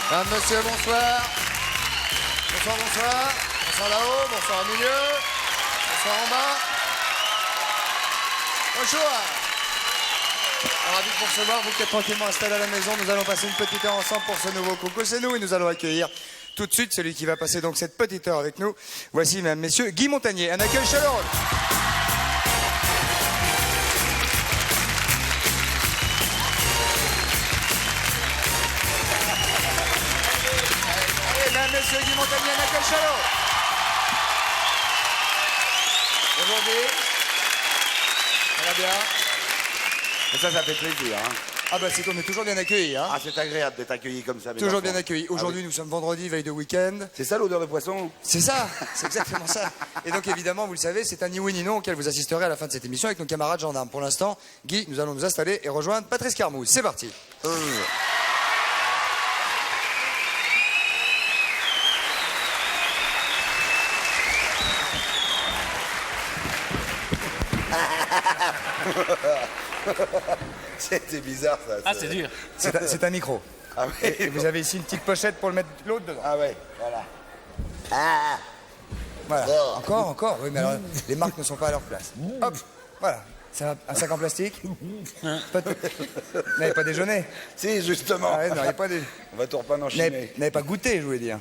Mesdames, messieurs, bonsoir. Bonsoir, bonsoir. Bonsoir là-haut, bonsoir au milieu. Bonsoir en bas. Bonjour. Ravi de vous recevoir, vous qui êtes tranquillement installés à la maison. Nous allons passer une petite heure ensemble pour ce nouveau Coucou c'est nous et nous allons accueillir tout de suite celui qui va passer donc cette petite heure avec nous. Voici, mesdames, messieurs, Guy Montagnier. Un accueil chaleureux. Monsieur Guy Montagnier, un accueil chaleureux. Aujourd'hui, ça va bien? Ça fait plaisir. Hein. Ah bah c'est qu'on est toujours bien accueillis. Hein. Ah, c'est agréable d'être accueilli comme ça. Toujours bien accueillis. Aujourd'hui, nous sommes vendredi, veille de week-end. C'est ça l'odeur de poisson? C'est ça, c'est exactement ça. Et donc évidemment, vous le savez, c'est un ni oui ni non auquel vous assisterez à la fin de cette émission avec nos camarades gendarmes. Pour l'instant, Guy, nous allons nous installer et rejoindre Patrice Carmouze. C'est parti. C'était bizarre ça. Ah, c'est dur. C'est un micro. Ah oui. Et vous avez ici une petite pochette pour le mettre l'autre dedans. Ah ouais, voilà. Voilà. Encore. Oui, mais alors, les marques ne sont pas à leur place. Hop, voilà. Ça, un sac en plastique. Pas de... Vous n'avez pas déjeuné? Si, justement. Ah ouais, non, il n'y a pas de... On va tout repas en Vous n'avez Chine. pas goûté, je voulais dire.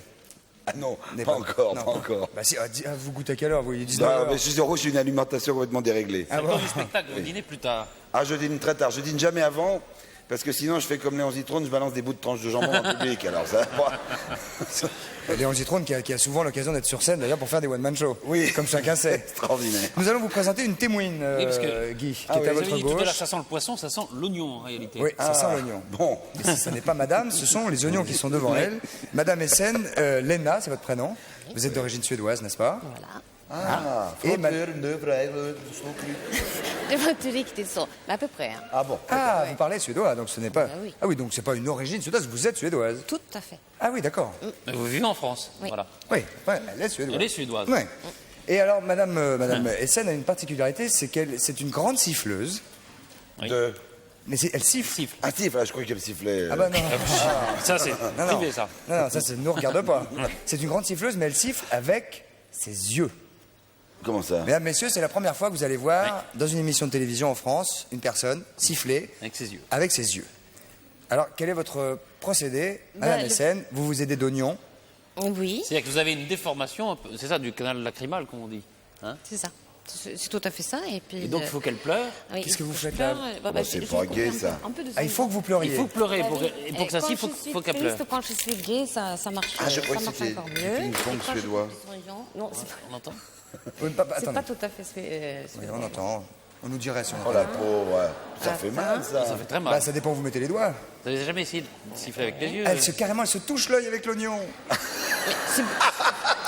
Ah non, Vous n'avez pas encore, non, pas encore. Bah si, vous goûtez à quelle heure? Vous voyez 19 Non, heures. mais je suis heureux, j'ai une alimentation complètement déréglée. Ah C'est bon. comme du spectacle, vous dînez plus tard. Ah, je dîne très tard. Je dîne jamais avant, parce que sinon je fais comme Léon Zitrone, je balance des bouts de tranche de jambon en public. Alors ça va pas. Léon Zitrone qui a souvent l'occasion d'être sur scène d'ailleurs pour faire des one-man shows. Oui. Comme chacun sait. Extraordinaire. Nous allons vous présenter une témoine, Oui, parce que- Guy, qui Ah est oui, à Vous avez votre dit tout à l'heure, gauche. ça sent le poisson, ça sent l'oignon en réalité. Oui, ça sent l'oignon. Bon. Mais ça n'est pas madame, ce sont les oignons qui sont devant elle. Madame Essen, Lena, c'est votre prénom. Vous êtes d'origine suédoise, n'est-ce pas? Voilà. Et Det var inte riktigt så, mais à peu près. Hein. Ah bon. Ah, vous parlez suédois, donc ce n'est pas... Ah oui. Ah oui, donc c'est pas une origine suédoise, vous êtes suédoise. Tout à fait. Ah oui, d'accord. Mais vous vivez en France. Oui. Voilà. Oui, ouais, elle est suédoise. Elle est suédoise. Ouais. Et alors, Madame Essen a une particularité, c'est qu'elle c'est une grande siffleuse. Oui. De... Mais elle siffle. Ah, siffle, je croyais qu'elle sifflait. Ah bah non. Ça, c'est Non, privé, ça. Non, ça, ne nous regarde pas. C'est une grande siffleuse, mais elle siffle avec ses yeux. Comment ça? Mesdames, messieurs, c'est la première fois que vous allez voir, dans une émission de télévision en France, une personne siffler Avec ses yeux. avec ses yeux. Alors, quel est votre procédé, Madame le- Essen? Vous vous aidez d'oignons. Oui, C'est-à-dire que vous avez une déformation, un peu- c'est ça, du canal lacrymal, comme on dit. Hein c'est ça. C'est tout à fait ça. Et puis. Et donc, il faut qu'elle pleure. oui, Qu'est-ce que vous je faites pleure, là c'est je pas coupe gay, un peu- ça. un peu de Ah, il faut que vous pleuriez. Il faut pleurer. Pour, Oui. et pour que ça Quand s'y, je faut suis qu'elle triste, pleure. quand je suis gay, ça marche. Ah, je crois ça que marche c'était encore une mieux. ping-pong Et quand je suédois. suis souriant- Non, On entend Oui, pas, c'est attendez. pas tout à fait. Oui, suédois. on entend. On nous dirait si on Oh la pauvre. Ouais. Ça fait mal ça. Ça fait très mal. Bah, ça dépend où vous mettez les doigts. Vous n'avez jamais essayé de siffler avec les yeux Carrément, elle se touche l'œil avec l'oignon. C'est-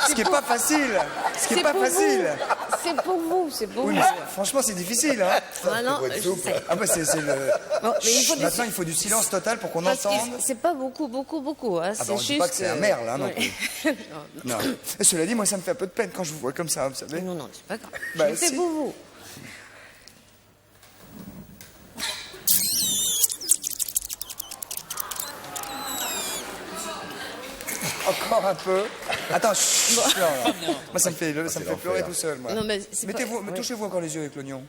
Ce qui n'est pas facile. Ce qui n'est c'est pas pour facile. vous. C'est pour vous, c'est pour Oui, vous. mais franchement, c'est difficile. Hein. Ah non, faut être je souple. sais. Ah bah c'est le... Bon, mais il faut des- Maintenant, il faut du silence total pour qu'on Parce que entende. c'est pas beaucoup. Hein. Ah bah, C'est on dit juste. pas que c'est un merle, hein, non Ouais. Non. Et cela dit, moi, ça me fait un peu de peine quand je vous vois comme ça, vous savez. Non, c'est pas grave. Bah, Je le fais si. pour vous. Encore un peu. Attends, chut, je pleure, là. Moi, ça me fait l'enfer. pleurer tout seul, moi. Non, mais c'est pas- Mettez-vous, ouais. touchez-vous encore les yeux avec l'oignon.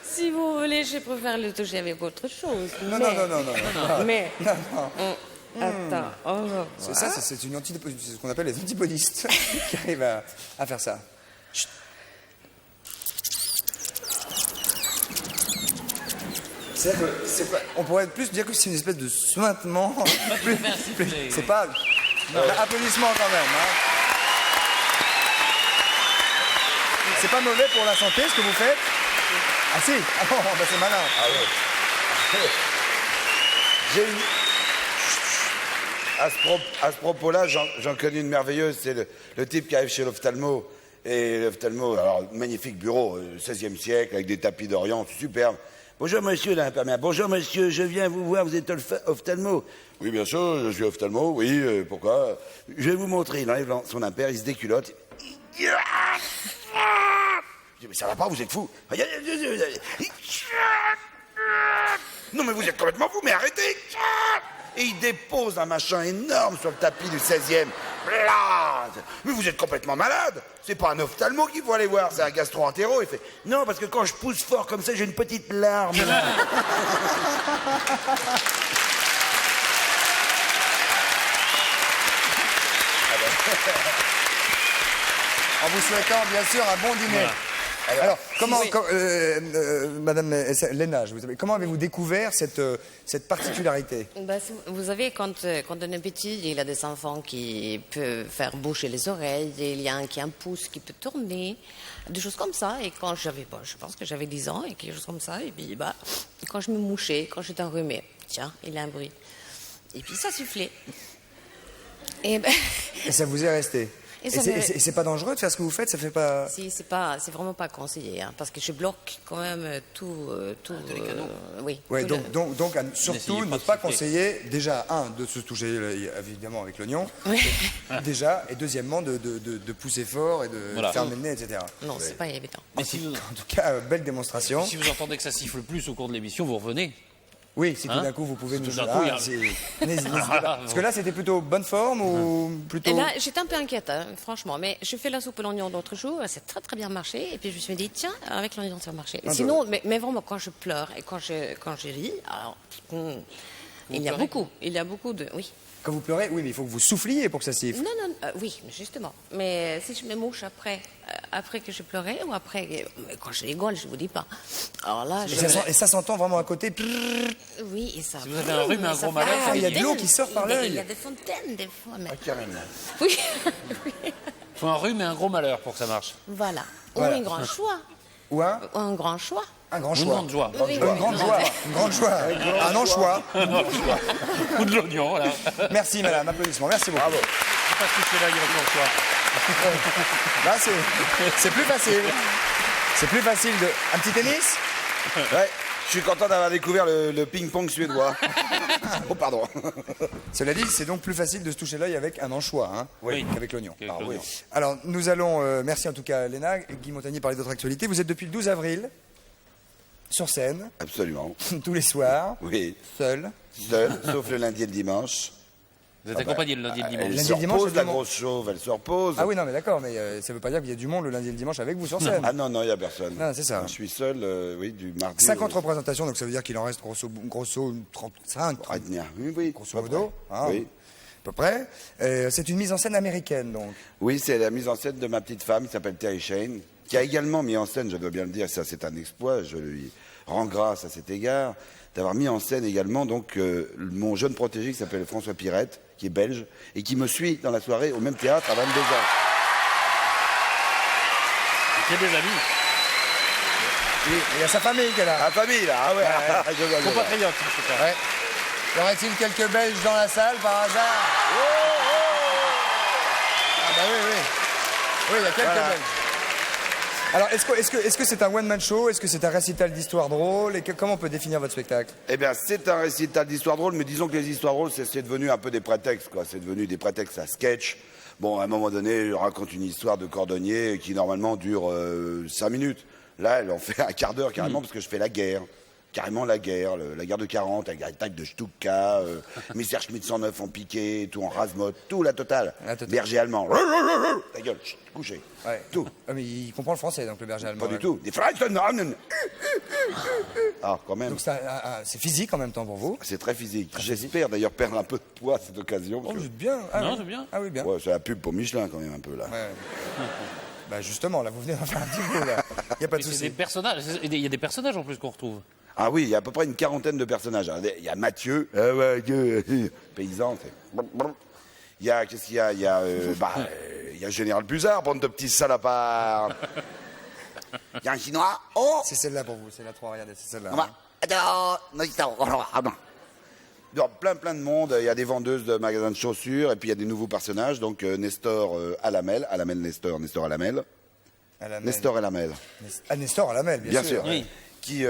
Si vous voulez, je préfère le toucher avec autre chose. Non, mais... non. Mais. Non, non. Attends, on va voir. C'est ça, c'est une c'est ce qu'on appelle les antipodistes qui arrivent à faire ça. Chut. On pourrait plus dire que c'est une espèce de suintement. C'est pas. Applaudissements quand même. Hein. C'est pas mauvais pour la santé ce que vous faites. Ah si, ah bon, bah c'est malin. J'ai une... À ce propos-là, j'en connais une merveilleuse. C'est le type qui arrive chez l'ophtalmo. Et l'ophtalmo, alors, magnifique bureau, 16e siècle, avec des tapis d'Orient, superbe. Bonjour monsieur l'imperméable. Bonjour monsieur, je viens vous voir, vous êtes ophtalmo. Oui, bien sûr, je suis ophtalmo, oui, pourquoi? Je vais vous montrer. Il enlève son impair, il se déculotte. Je dis, mais ça va pas, vous êtes fou. Non, mais vous êtes complètement fou, mais arrêtez. Et il dépose un machin énorme sur le tapis du 16e. Là, mais vous êtes complètement malade. C'est pas un ophtalmo qu'il faut aller voir, c'est un gastro-entérologue. Il fait non, parce que quand je pousse fort comme ça, j'ai une petite larme. En vous souhaitant, bien sûr, un bon dîner. Voilà. Alors, comment, Oui. Madame Léna, comment avez-vous découvert cette particularité? Bah, vous savez, quand on est petit, il y a des enfants qui peuvent faire bouger les oreilles, et il y a un qui a un pouce qui peut tourner, des choses comme ça. Et quand j'avais, je pense que j'avais 10 ans, et quelque chose comme ça, et puis quand je me mouchais, quand j'étais enrhumée, tiens, il y a un bruit. Et puis ça soufflait. Et Et ça vous est resté? Et Et ça c'est pas dangereux de faire ce que vous faites? Ça fait pas... si, c'est vraiment pas conseillé, hein, parce que je bloque quand même tout. Oui. Ouais, tout donc surtout N'essayez ne pas de pas siffler. conseiller, déjà, de se toucher évidemment avec l'oignon, Oui. déjà, et deuxièmement, de pousser fort et de Voilà. fermer le nez, etc. Non, c'est pas évident. Mais si vous, En tout cas, belle démonstration. si vous entendez que ça siffle plus au cours de l'émission, vous revenez. Oui, si tout Hein? d'un coup vous pouvez Si nous tout d'un coup, il y a- n'hésitez pas. Parce que là, c'était plutôt bonne forme ou plutôt... Et là, j'étais un peu inquiète, hein, franchement. Mais je fais la soupe à l'oignon l'autre jour, ça a très très bien marché. Et puis je me suis dit, tiens, avec l'oignon, ça va marcher. Ah, Sinon, mais vraiment, quand je pleure et quand je ris, alors, il y a pleurez beaucoup de... Oui. Quand vous pleurez, oui, mais il faut que vous souffliez pour que ça siffle. Non, oui, justement. Mais si je me mouche après que je pleurais ou après... Quand je rigole, je vous dis pas. Alors là, Et ça s'entend vraiment à côté. Oui, et ça... Si vous avez un rhume et un ça gros fait- malaise, il y a de l'eau fontaine. qui sort par Il y a- l'œil. Il y a des fontaines, des fois. Mais... Carrément. Oui, Il faut un rhume et un gros malheur pour que ça marche. voilà. Voilà. Ou un grand choix. Ou Un grand choix. un grand Ou une choix. grande joie. Oui, Une grande joie. Une grande joie. Un non-choix. Ou de l'oignon, voilà. Merci, madame. Applaudissements. Merci beaucoup. Bravo. Pas ce que c'est là, il retourne choix. Là, c'est plus facile. C'est plus facile de... Un petit tennis? Ouais, je suis content d'avoir découvert le ping-pong suédois. Oh, pardon. Cela dit, c'est donc plus facile de se toucher l'œil avec un anchois, hein, Oui. qu'avec l'oignon. Qu'avec Ah, l'oignon. oui. Alors, nous allons... merci en tout cas, Léna. Guy Montagnier parlait d'autres actualités. Vous êtes depuis le 12 avril, sur scène, Absolument. tous les soirs, Oui. seul. Seul, sauf le lundi et le dimanche. Vous êtes accompagné le lundi et le dimanche. Elle Lundi se et le dimanche, repose, la évidemment. grosse chauve, elle se repose. Ah oui, non, mais d'accord, mais ça veut pas dire qu'il y a du monde le lundi et le dimanche avec vous sur scène. Ah non, il n'y a personne. Non, c'est ça. Je suis seul, oui, du mardi. 50 représentations, donc ça veut dire qu'il en reste grosso 35, À tenir. Oui, grosso modo. Hein, Oui. à peu près. C'est une mise en scène américaine, donc. Oui, c'est la mise en scène de ma petite femme qui s'appelle Terry Shane, qui a également mis en scène, je dois bien le dire, ça c'est un exploit, je lui rends grâce à cet égard, d'avoir mis en scène également donc mon jeune protégé qui s'appelle François Pirette, qui est belge, et qui me suit dans la soirée au même théâtre à 22h. Il y a des amis. Oui, il y a sa famille qui est là. La famille, là, ah ouais, je vois, je vois. Compatriotes, en tout cas. Ouais. Y aurait-il quelques Belges dans la salle par hasard? Ah bah oui, oui. Oui, il y a quelques Voilà. Belges. Alors, est-ce que c'est un one-man show? Est-ce que c'est un récital d'histoire drôle? Et comment on peut définir votre spectacle? Eh bien, c'est un récital d'histoires drôles, mais disons que les histoires drôles, c'est devenu un peu des prétextes, quoi. C'est devenu des prétextes à sketch. Bon, à un moment donné, je raconte une histoire de cordonnier qui, normalement, dure 5 minutes. Là, elle en fait un quart d'heure, carrément, parce que je fais la guerre. Carrément la guerre de 40, avec l'attaque de Stuka, Mr. Schmidt 109 en piqué, tout en rase-motte, tout la totale. La totale. Berger allemand. Ta gueule, chut, couché. Ouais. Tout. Ah, mais il comprend le français, donc le berger allemand. Pas du ouais. tout. Des Ah, quand même. Donc c'est physique en même temps pour vous. C'est très physique. J'espère d'ailleurs perdre un peu de poids à cette occasion. Oh, parce vous que- êtes bien. Ah, Non, oui. c'est bien. Ah oui, bien. Ouais, c'est la pub pour Michelin quand même un peu là. Ouais. Bah justement, là, vous venez d'en faire un petit peu, là. Il n'y a pas de Mais c'est des souci. personnages. Il y a des personnages en plus qu'on retrouve. Ah oui, il y a à peu près une quarantaine de personnages. Il y a Mathieu, paysan. Il y a, qu'est-ce qu'il y a? Il y a le Général Buzard, bande de petits salopards. Il y a un Chinois. Oh, C'est celle-là pour vous, c'est la 3, regardez, c'est celle-là. on va- Donc, plein de monde. Il y a des vendeuses de magasins de chaussures et puis il y a des nouveaux personnages. Donc Nestor Alamel, Nestor Alamel, À la Nestor Alamel. Ah, Nestor à la mêle, Bien sûr. Oui. Qui,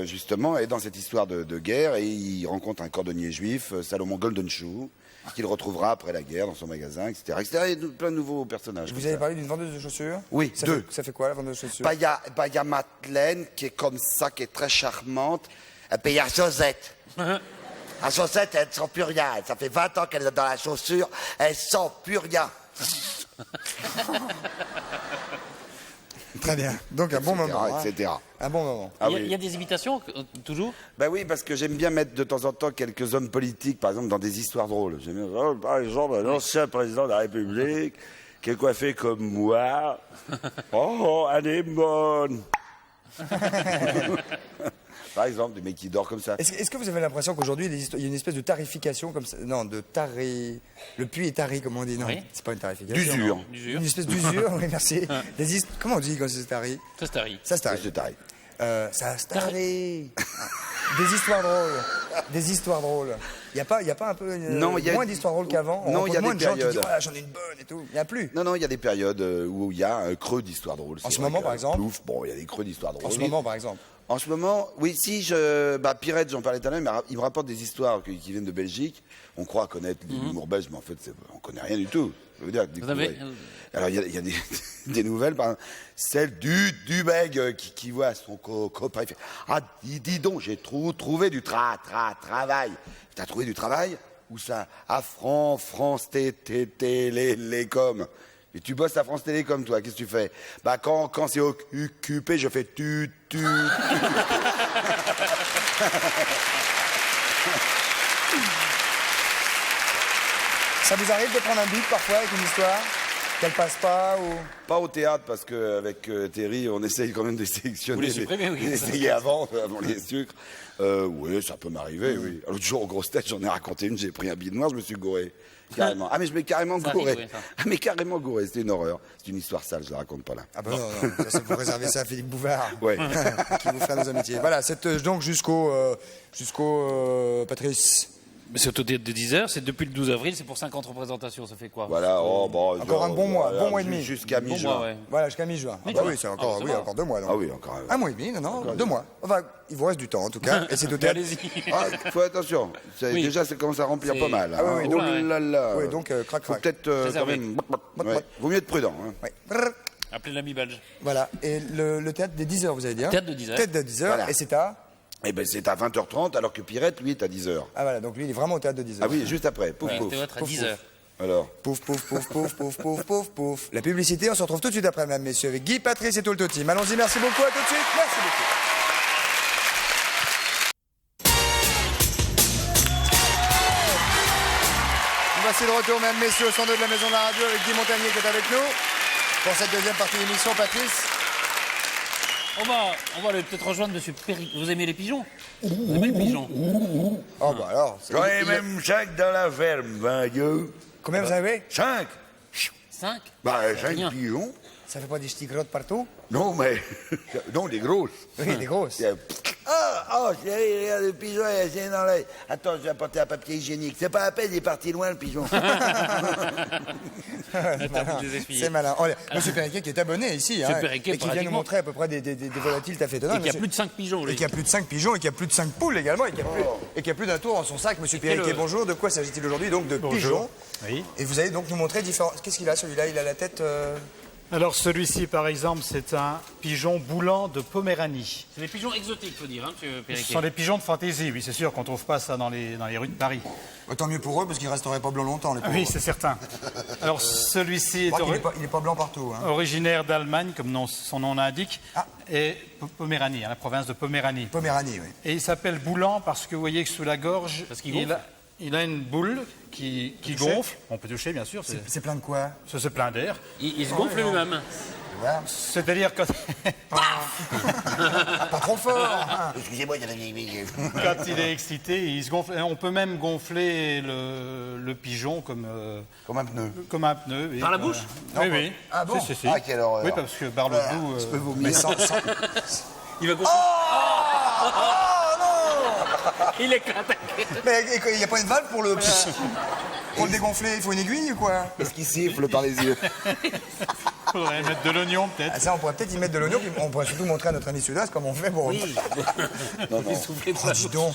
justement, est dans cette histoire de guerre et il rencontre un cordonnier juif, Salomon Goldenschuh, qu'il retrouvera après la guerre dans son magasin, etc. etc. Il y a plein de nouveaux personnages. Vous comme avez ça. parlé d'une vendeuse de chaussures? Oui, ça deux. ça fait quoi, la vendeuse de chaussures? Bah, il y a Madeleine qui est comme ça, qui est très charmante. Elle paye à chaussette. À chaussette, elle ne sent plus rien. Ça fait 20 ans qu'elle est dans la chaussure, elle sent plus rien. Très bien. Donc un bon moment. Hein. Etc. Un bon moment. Ah Il y a des imitations, toujours? Bah oui, parce que j'aime bien mettre de temps en temps quelques hommes politiques, par exemple, dans des histoires drôles. J'aime bien, oh, par exemple, l'ancien président de la République, qui est coiffé comme moi. Oh, elle est bonne. Par exemple, des mecs qui dorment comme ça. Est-ce que vous avez l'impression qu'aujourd'hui, il y a une espèce de tarification comme ça? Non, de taré. Le puits est taré, comme on dit. Non, Oui. c'est pas une tarification. D'usure. Une espèce d'usure, oui, merci. Comment on dit quand c'est taré? Ça, c'est Harry. Ça se taré. C'est taré. Ça se taré. Des histoires drôles. Des histoires drôles. Il n'y a pas un peu Non, il y a- moins d'histoires drôles qu'avant? On Non, il y a rencontre moins des de gens qui disent périodes. oh là, j'en ai une bonne et tout. Il n'y a plus. Non, il y a des périodes où il y a un creux d'histoire drôle. En ce moment, par exemple Plouf, bon, il y a des creux d'histoire drôle. En ce moment, par exemple. En ce moment, oui, si, Pirette, j'en parlais tout à l'heure, mais il me rapporte des histoires qui viennent de Belgique. On croit connaître l'humour belge, mais en fait, on connaît rien du tout. Je veux dire, Vous avez- Alors, il y a des nouvelles, par exemple, celle du mec qui voit son copain, il fait « Ah, dis donc, j'ai trouvé du travail. » T'as trouvé du travail? Où ça? À France Télécom. Et tu bosses à France Télécom, toi, qu'est-ce que tu fais? Bah, quand c'est occupé, je fais tu. Ça vous arrive de prendre un beat parfois avec une histoire qu'elle passe pas ou... Pas au théâtre, parce qu'avec Terry, on essaye quand même de sélectionner. Vous les supprimez, oui. Essayer avant les sucres. Oui, ça peut m'arriver, oui. L'autre jour, aux grosses têtes, j'en ai raconté une, j'ai pris un billet noir, je me suis gouré. Carrément. Ah, mais je m'ai carrément Ça gouré. arrive, oui, ça. Ah, mais carrément gouré, c'était une horreur. C'est une histoire sale, je la raconte pas là. Ah bah non, ça vous réservez ça à Philippe Bouvard. Ouais. Qui vous fera nos amitiés. Voilà, donc jusqu'au Patrice. Mais c'est au théâtre de 10h, c'est depuis le 12 avril, c'est pour 50 représentations, ça fait quoi? Voilà, oh, bon. Encore un bon mois, bon mois et demi. Jusqu'à Bon mi-juin. mois, ouais. Voilà, jusqu'à mi-juin. Ah bah oui, c'est encore, ça oui, va. encore 2 mois. Donc. Ah oui, encore. Un mois et demi, non, 2 mois. Enfin, il vous reste du temps en tout cas. Et c'est au théâtre. Allez-y. Ah, faut attention. Oui. Déjà, ça commence à remplir C'est- pas mal. Ah oui, oui, Oh donc- là là. Oui, donc, crac, Faut crac. peut-être quand Réservé. même. Ouais. Vaut mieux être prudent. Hein. Ouais. Brrr. Appelez l'ami belge. Voilà, et le théâtre des 10h, vous avez dit hein? Théâtre de 10h. Théâtre de 10h, Voilà. et c'est à... Eh ben, c'est à 20h30, alors que Pirette, lui, est à 10h. Ah voilà, donc lui, il est vraiment au théâtre de 10h. Ah oui, juste après. Pouf, Ouais, pouf. théâtre à Pouf, 10h. Alors. Pouf, pouf, pouf, pouf, pouf, pouf, pouf, pouf. La publicité, on se retrouve tout de suite après, mesdames, messieurs, avec Guy, Patrice et tout le team. Allons-y, merci beaucoup, à tout de suite, merci beaucoup. Voici de retour, mesdames, messieurs, au 102 de la Maison de la Radio, avec Guy Montagnier qui est avec nous. Pour cette deuxième partie de l'émission, Patrice. On va peut-être rejoindre Monsieur Perry. Vous aimez les pigeons? Vous aimez les pigeons? Oh bah alors, J'en ai même 5 dans la ferme, ben Dieu. combien vous avez? 5 5? Bah, 5 rien. pigeons. Ça fait pas des petits grottes partout? Non, mais. Non, des grosses. Oui, des grosses. Il y a le pigeon, c'est dans l'œil. Attends, je vais apporter un papier hygiénique. C'est pas à peine, il est parti loin, le pigeon. C'est malin. Oh, Monsieur Perriquet qui est abonné ici, hein, Perriquet, et qui vient nous pratiquement. montrer à peu près des volatiles taffés étonnants. Et qu'il y a plus de 5 pigeons, Et lui. qu'il y a plus de 5 pigeons, et qu'il y a plus de 5 poules également, et qu'il y a plus d'un tour dans son sac. Monsieur Perriquet, bonjour. De quoi s'agit-il aujourd'hui? Donc de pigeons. Oui. Et vous allez donc nous montrer différents... Qu'est-ce qu'il a celui-là? Il a la tête... Alors celui-ci, par exemple, c'est un pigeon boulant de Poméranie. C'est des pigeons exotiques, faut dire, hein, Monsieur Ce Perriquet. sont des pigeons de fantaisie, oui, c'est sûr qu'on ne trouve pas ça dans les rues de Paris. Tant mieux pour eux, parce qu'ils resteraient pas blancs longtemps, les pauvres. Oui, c'est certain. Alors celui-ci Je est crois qu'il est pas blanc partout. Hein. originaire d'Allemagne, comme son nom l'indique, Ah. et Poméranie, hein, la province de Poméranie. Poméranie, oui. Et il s'appelle boulant parce que vous voyez que sous la gorge, Parce qu'il gonfle. il a une boule qui toucher gonfle. On peut toucher, bien sûr, C'est plein de quoi? c'est plein d'air. Il se gonfle lui-même. Voilà. C'est-à-dire quand... Pas trop fort hein. Excusez-moi, il y en a Quand il est excité, il se gonfle. On peut même gonfler le pigeon comme Comme un pneu. un pneu. oui. Par la bouche? Oui, oui. Ah bon? Si, si. Ah, quelle horreur. Oui, parce que par le bout. Mais sans... Il va gonfler. Il éclate. Mais il n'y a pas une valve pour le dégonfler? Il faut une aiguille ou quoi? Est-ce qu'il siffle par les yeux? Faudrait mettre de l'oignon, peut-être. Ah, ça, on pourrait peut-être y mettre de l'oignon, puis on pourrait surtout montrer à notre ami Sud-Est comment on fait pour... Oui. Il soufflait de Oh, sa dis bouche. donc,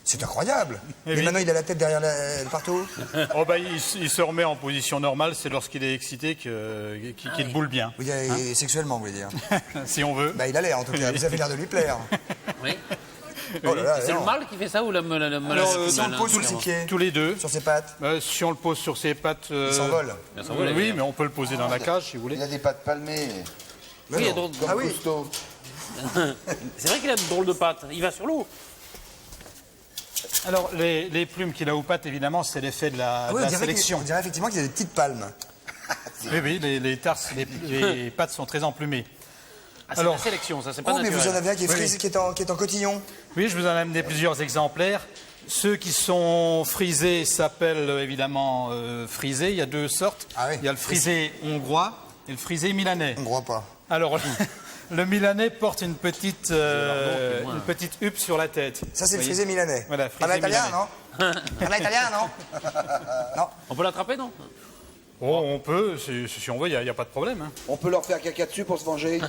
c'est incroyable. Eh Et oui. maintenant, il a la tête derrière le partout. Oh, bah, il se remet en position normale, c'est lorsqu'il est excité qu'il boule bien, Vous dire, sexuellement, vous voulez dire. si on veut. Bah, il a l'air, en tout cas. Vous avez l'air de lui plaire. Oui. Oh là là, C'est le non. mâle qui fait ça ou la mâle? Alors, si on le pose sur ses pieds, Tous les deux. sur ses pattes, Si on le pose sur ses pattes... il s'envole. Il s'envole, Oui, d'ailleurs. mais on peut le poser dans la cage si vous voulez. Il a des pattes palmées, Mais Oui, non. donc- Ah oui. Cousteau. C'est vrai qu'il a de drôles de pattes. Il va sur l'eau. Alors, les plumes qu'il a aux pattes, évidemment, c'est l'effet de la, Ah oui, de la on dirait sélection. on dirait effectivement qu'il y a des petites palmes. Oui, les tarses, les pattes sont très emplumées. Ah, c'est Alors- la sélection, ça, c'est pas Oh, mais naturel. vous en avez un qui est frisé, qui est en cotillon. Oui, je vous en ai amené plusieurs exemplaires. Ceux qui sont frisés s'appellent évidemment frisés. Il y a deux sortes. Ah oui. Il y a le frisé hongrois et le frisé milanais. On ne croit pas. Alors, le milanais porte une petite huppe sur la tête. Ça, c'est le Vous frisé milanais. Voilà, frisé Un italien, milanais. non Un italien, non On peut l'attraper, non? Oh, on peut, si on veut, il n'y a pas de problème. hein. On peut leur faire caca dessus pour se venger.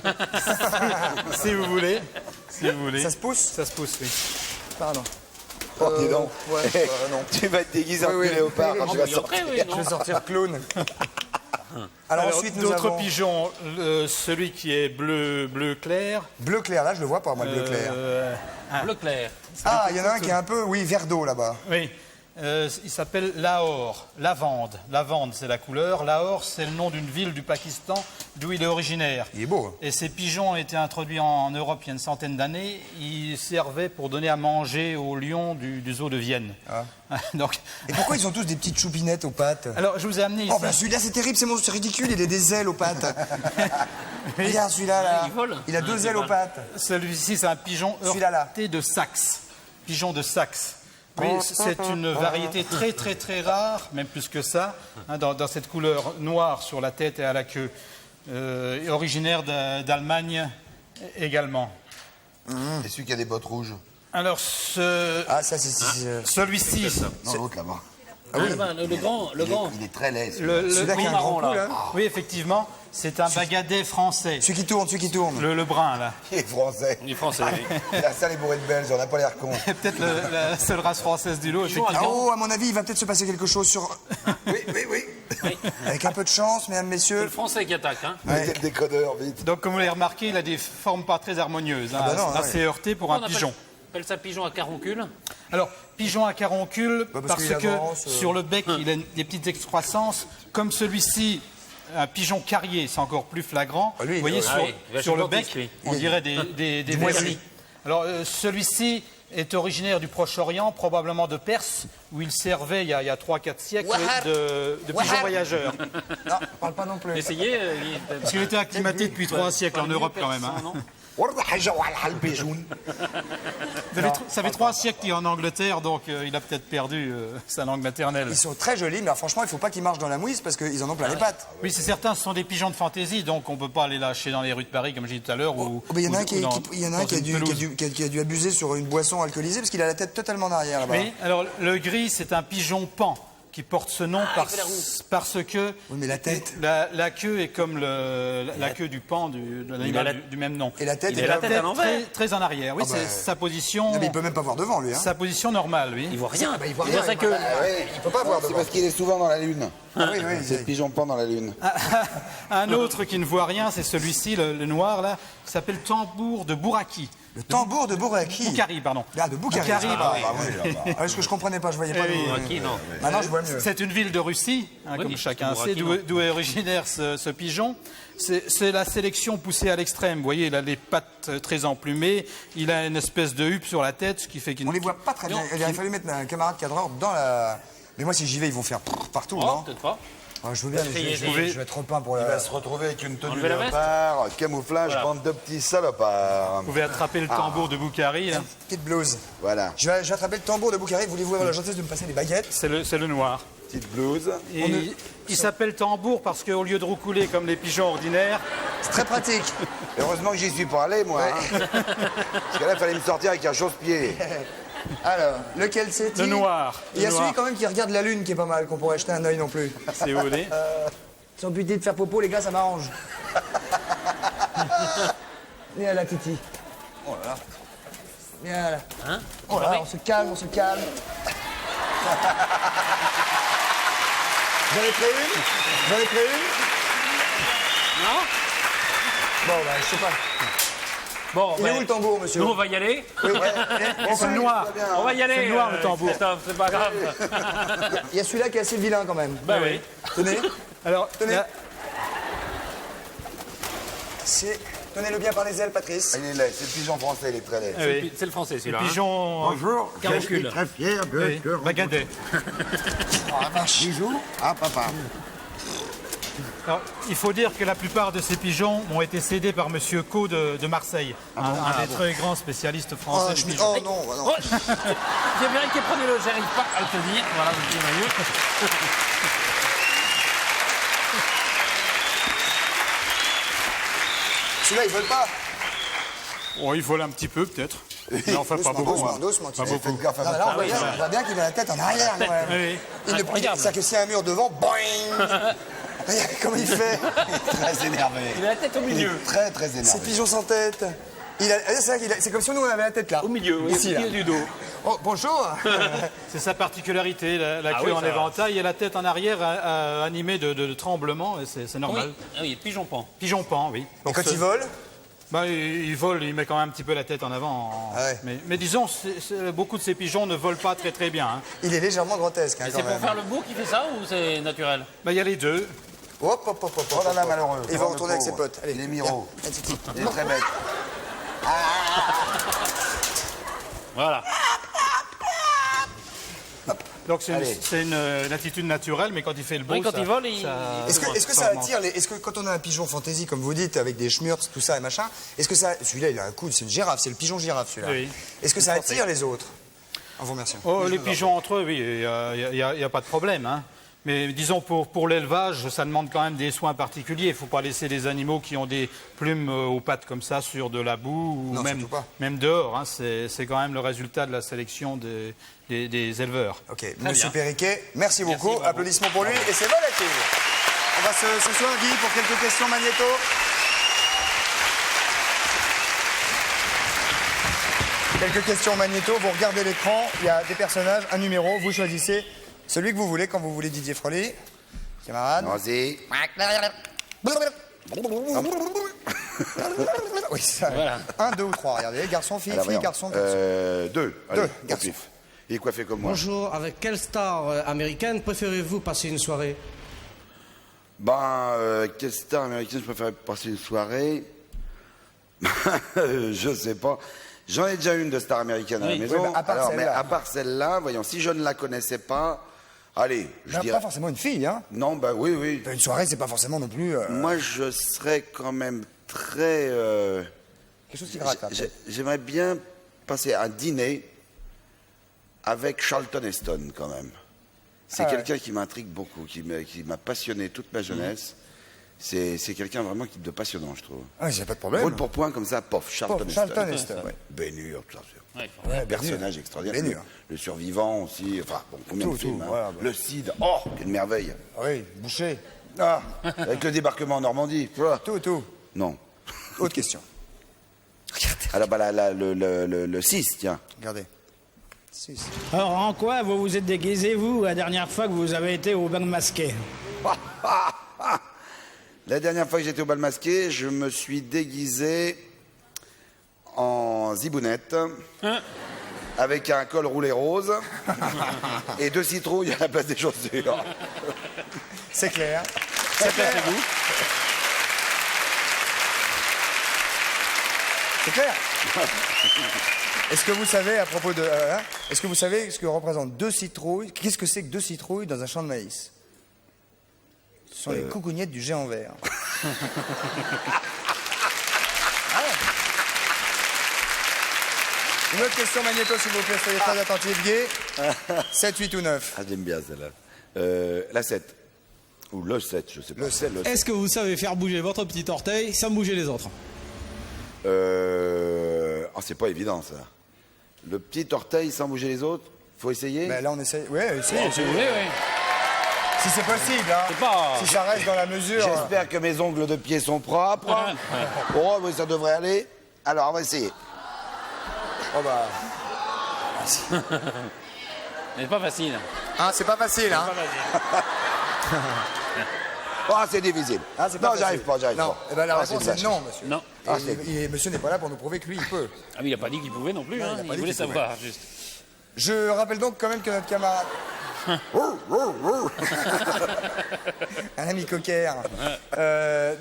Si vous voulez. Si vous voulez. Ça se pousse Ça se pousse, oui. Pardon. Oh, dis donc. Ouais, non. Tu vas te déguiser en Oui, oui. léopard quand tu vas Oui, sortir. après, oui, Je vais non. sortir clown. Alors ensuite, nous d'autres avons pigeons, celui qui est bleu clair. bleu clair. Là, je le vois pas, moi, le bleu clair. Bleu clair. Ah, il y en a un qui est un peu, oui, vert d'eau là-bas. Oui, il s'appelle Lahore, lavande. Lavande, c'est la couleur. Lahore, c'est le nom d'une ville du Pakistan d'où il est originaire. Il est beau. Hein. Et ces pigeons ont été introduits en Europe il y a une centaine d'années. Ils servaient pour donner à manger aux lions du zoo de Vienne. Donc, Et pourquoi ils ont tous des petites choupinettes aux pattes alors, je vous ai amené ici. Oh, ben celui-là, c'est terrible, c'est ridicule, il a des ailes aux pattes. Regarde celui-là, là. Il vole. Il a deux ailes aux pattes. Celui-ci, c'est un pigeon Celui-là, là. heurté de Saxe. Pigeon de Saxe. Oui, c'est une variété très très très rare, même plus que ça, hein, dans cette couleur noire sur la tête et à la queue, originaire d'Allemagne également. Et celui qui a des bottes rouges. Alors, Ah, ça, c'est... celui-ci, Non, l'autre là-bas. Le grand. Il est très laid. celui-là. Celui-là qui a un grand marron, cou, là. là. oui, effectivement, c'est un bagadet français, Celui qui tourne. le brun là. Il est français. Il est français. oui. La salle est bourrée de belges, on n'a pas l'air con. Peut-être la seule race française du lot, effectivement. Ah, oh, à mon avis, il va peut-être se passer quelque chose sur... Oui. Avec un peu de chance, mesdames, C'est messieurs. le français qui attaque. Hein. Mettez le décodeur, vite. Donc, comme vous l'avez remarqué, il a des formes pas très harmonieuses, hein, bah non, assez heurté pour On un appelle- pigeon. On appelle ça pigeon à caroncule. Alors, pigeon à caroncule, Bah, parce parce qu'il que avance, sur le bec, il a des petites excroissances. Comme celui-ci, un pigeon carrier, c'est encore plus flagrant. Ah, lui, Vous voyez, il- sur, ah oui, il va sur chez le le dentiste, bec, lui. on dirait des moisi. vernis. Alors, celui-ci est originaire du Proche-Orient, probablement de Perse, où il servait, il y a 3-4 siècles, Wahab. de pigeon Wahab. voyageur. Non, parle pas non plus. Essayez. Parce qu'il était acclimaté depuis 3 siècles en Europe quand même. hein. Ça fait 3 siècles qu'il est en Angleterre, donc il a peut-être perdu sa langue maternelle. Ils sont très jolis, mais franchement, il faut pas qu'ils marchent dans la mouise parce qu'ils en ont plein les pattes. Oui, c'est certain, ce sont des pigeons de fantaisie, donc on ne peut pas les lâcher dans les rues de Paris, comme j'ai dit tout à l'heure. Oh, ben, il y en a un qui qui a dû abuser sur une boisson alcoolisée parce qu'il a la tête totalement en arrière là-bas. Oui, alors le gris, c'est un pigeon pan qui porte ce nom parce que Oui, mais la tête. la queue est comme la queue du pan de l'animal du même nom. Et la tête, Il a la tête à l'envers. Très en arrière. Oui, Ah bah. c'est sa position. Non, mais il peut même pas voir devant lui. Hein. Sa position normale, oui. Il voit rien. Bah, il voit Il voit rien, sa queue. Il peut pas voir C'est devant. parce qu'il est souvent dans la lune. Ah oui, oui, C'est le pigeon pan dans la lune. Un autre qui ne voit rien, c'est celui-ci, le noir là, qui s'appelle tambour de Bouraki. Le tambour de Bouraki. Boukari, pardon. Ah, de Boukari. Boukari, Ah, bah, oui. Ah, parce que je comprenais pas, je voyais pas. oui, Qui, non. Maintenant, je vois mieux. C'est une ville de Russie, hein, Oui, comme mais chacun Bouraki, sait, non. d'où est originaire ce pigeon. C'est la sélection poussée à l'extrême. Vous voyez, il a les pattes très emplumées, il a une espèce de huppe sur la tête, ce qui fait qu'il... On les voit pas très bien. Il aurait fallu mettre un camarade cadreur dans la. Mais moi, si j'y vais, ils vont faire partout, Oh, non peut-être pas. Ah, je veux bien, mais je vais être trop peint pour Il la. va se retrouver avec une tenue Enlevez la veste. léopard, camouflage, Voilà. bande de petits salopards. Vous pouvez attraper le tambour de Boukari, là. Petite blouse. Voilà, Je vais attraper le tambour de Boukari. Voulez-vous avoir la gentillesse de me passer les baguettes C'est le noir. petite blouse. Et il s'appelle tambour parce qu'au lieu de roucouler comme les pigeons ordinaires, C'est très pratique. Heureusement que j'y suis pas allé, moi. hein. Parce que là, il fallait me sortir avec un chausse-pied. Alors, lequel c'est le noir. Il y a le celui noir, quand même qui regarde la lune qui est pas mal, qu'on pourrait jeter un œil non plus. si vous voulez. Sans buter de faire popo, les gars, ça m'arrange. Viens là, Titi. Oh là là. Viens là. Hein Oh là là, on se calme, on se calme. J'en ai pris une. J'en ai pris une. Non. Bon, bah, je sais pas. Bon, Il est où le tambour, monsieur? Nous, on va y aller. Oui. C'est le noir. On va y aller. C'est noir, le tambour. Christophe, c'est pas grave. Il y a celui-là qui est assez vilain quand même. Bah oui. Tenez, Alors, tenez. là, Tenez-le bien par les ailes, Patrice. Il est laid, c'est le pigeon français, il est très laid. oui. C'est le français, celui-là. hein. pigeon Bonjour, Caroncule. très fier de oui, Bagadais. Bisous à papa. Alors, il faut dire que la plupart de ces pigeons ont été cédés par Monsieur Co de Marseille, un des très grands spécialistes français du pigeon. Oh non, bah non. Oh, j'ai vérifié, prenez-le, j'arrive pas à le tenir. Voilà, le petit maillot. Celui-là, il vole pas. Oh, il vole un petit peu, peut-être. Mais enfin, pas beaucoup. Doucement, hein. doucement. Pas Faites beaucoup. gaffe à votre on voit bien qu'il a la tête en arrière. quand même. Oui. C'est-à-dire que s'il y a un mur devant, boing. Regarde comment il fait. Très énervé. Il a la tête au milieu. Très, très C'est énervé. pigeon sans tête. C'est comme si nous on avait la tête là. Au milieu, oui, Ici, au là. milieu du dos. Oh, bonjour. C'est sa particularité, la Ah queue oui, en ça va. éventail et la tête en arrière animée de tremblements, et c'est normal. Oui, ah oui, pigeon pan. Pigeon pan, oui. Et Donc, quand il vole, bah, il vole, il met quand même un petit peu la tête en avant. Ah ouais. Mais disons, beaucoup de ces pigeons ne volent pas très très bien. Hein. il est légèrement grotesque. Hein, Et quand c'est pour même. faire le beau qui fait ça ou c'est naturel? Bah, il y a les deux. Hop, hop, hop, hop. Oh là là, malheureux. Il va Oh, le retourner avec ses pauvre. potes. Allez, Il est miro. viens. Viens, Titi. Il est très bête. Voilà. Donc c'est Allez. une attitude naturelle, mais quand il fait le beau, Oui, quand il vole, il- Est-ce que ça attire est-ce que quand on a un pigeon fantaisie, comme vous dites, avec des schmurts, tout ça et machin, est-ce que ça. Celui-là, il a un coude, c'est une girafe, c'est le pigeon girafe, celui-là. Oui. Est-ce que ça attire les autres? En vous remerciant. Oh, les pigeons entre eux, oui, il n'y a pas de problème. Hein. Mais disons, pour l'élevage, ça demande quand même des soins particuliers. Il ne faut pas laisser des animaux qui ont des plumes aux pattes comme ça sur de la boue ou Non, même, surtout pas. même dehors. Hein. C'est quand même le résultat de la sélection des éleveurs. Ok, Monsieur Perriquet, merci beaucoup. bravo. Applaudissements pour lui et c'est volatile. On va ce soir, Guy, pour quelques questions magnéto. Quelques questions magnéto, vous regardez l'écran, il y a des personnages, un numéro, vous choisissez celui que vous voulez quand vous voulez Didier Frolly. Camarade. Vas-y. Oui, c'est ça. Voilà. 1, 2 ou 3, regardez. Garçon, fille, Alors, fille, voyons. garçon, garçon. Deux. Allez, au garçons. pif. Il est coiffé comme moi. Bonjour, avec quelle star américaine préférez-vous passer une soirée? Quelle star américaine je préfère passer une soirée? Je sais pas. J'en ai déjà une de star américaine à la Oui. maison. Oui, mais à part mais celle-là. à part celle-là, voyons, si je ne la connaissais pas, allez, je dirais. Pas forcément une fille, hein. Non, bah oui, oui. Une soirée, c'est pas forcément non plus. Moi, je serais quand même très. Quelque chose qui gratte. Hein, J'aimerais bien passer un dîner avec Charlton Heston, quand même. C'est Ah ouais. quelqu'un qui m'intrigue beaucoup, qui m'a passionné toute ma jeunesse. C'est quelqu'un vraiment de passionnant, je trouve. Ah, j'ai pas de problème. Rôle pour point comme ça, pof, Charlton Heston. Charlton Heston. Ouais. Ben-Hur, tout ça. Ouais, Ouais, Personnage extraordinaire. Ben-Hur. Le survivant aussi, enfin, bon, combien Tout, de films tout, hein. voilà, bah. Le Cid, oh, quelle merveille. Oui, boucher. Ah, avec le débarquement en Normandie. Tout. Non. Autre question. Alors, le 6, tiens. Regardez. 6. Alors, en quoi vous vous êtes déguisé, vous, la dernière fois que vous avez été au bain masqué? La dernière fois que j'étais au bal masqué, je me suis déguisé en zibounette, avec un col roulé rose et 2 citrouilles à la place des chaussures. C'est clair. c'est vous. C'est clair. Est-ce que vous savez, à propos de. Est-ce que vous savez ce que représente 2 citrouilles? Qu'est-ce que c'est que 2 citrouilles dans un champ de maïs? Ce sont les coucougnettes du géant vert. Une autre question magnéto, s'il vous plaît, soyez très attentifs, Guy. 7, 8 ou 9. Ah, j'aime bien celle-là. La 7. Ou le 7, je sais pas. Le 7. Est-ce que vous savez faire bouger votre petit orteil sans bouger les autres? C'est pas évident, ça. Le petit orteil sans bouger les autres, faut essayer. Ben là, on essaye. Oui, essayez. Si vous voulez, oui. Si c'est possible, hein. C'est pas- Si ça reste dans la mesure. J'espère que mes ongles de pied sont propres. Oh, oui, ça devrait aller. Alors, on va essayer. Oh bah. Mais c'est pas facile. Hein, c'est pas facile, hein. Ah, c'est difficile. Ah, c'est non, pas j'arrive facile. pas. Non, eh ben, la Ah, réponse c'est est vache. non, monsieur. Non. Ah, Et monsieur n'est pas là pour nous prouver que lui, il peut. Ah, mais il n'a pas dit qu'il pouvait non plus. Non, Hein. il a pas Il dit voulait qu'il savoir, juste. Je rappelle donc quand même que notre camarade... Un ami cocker.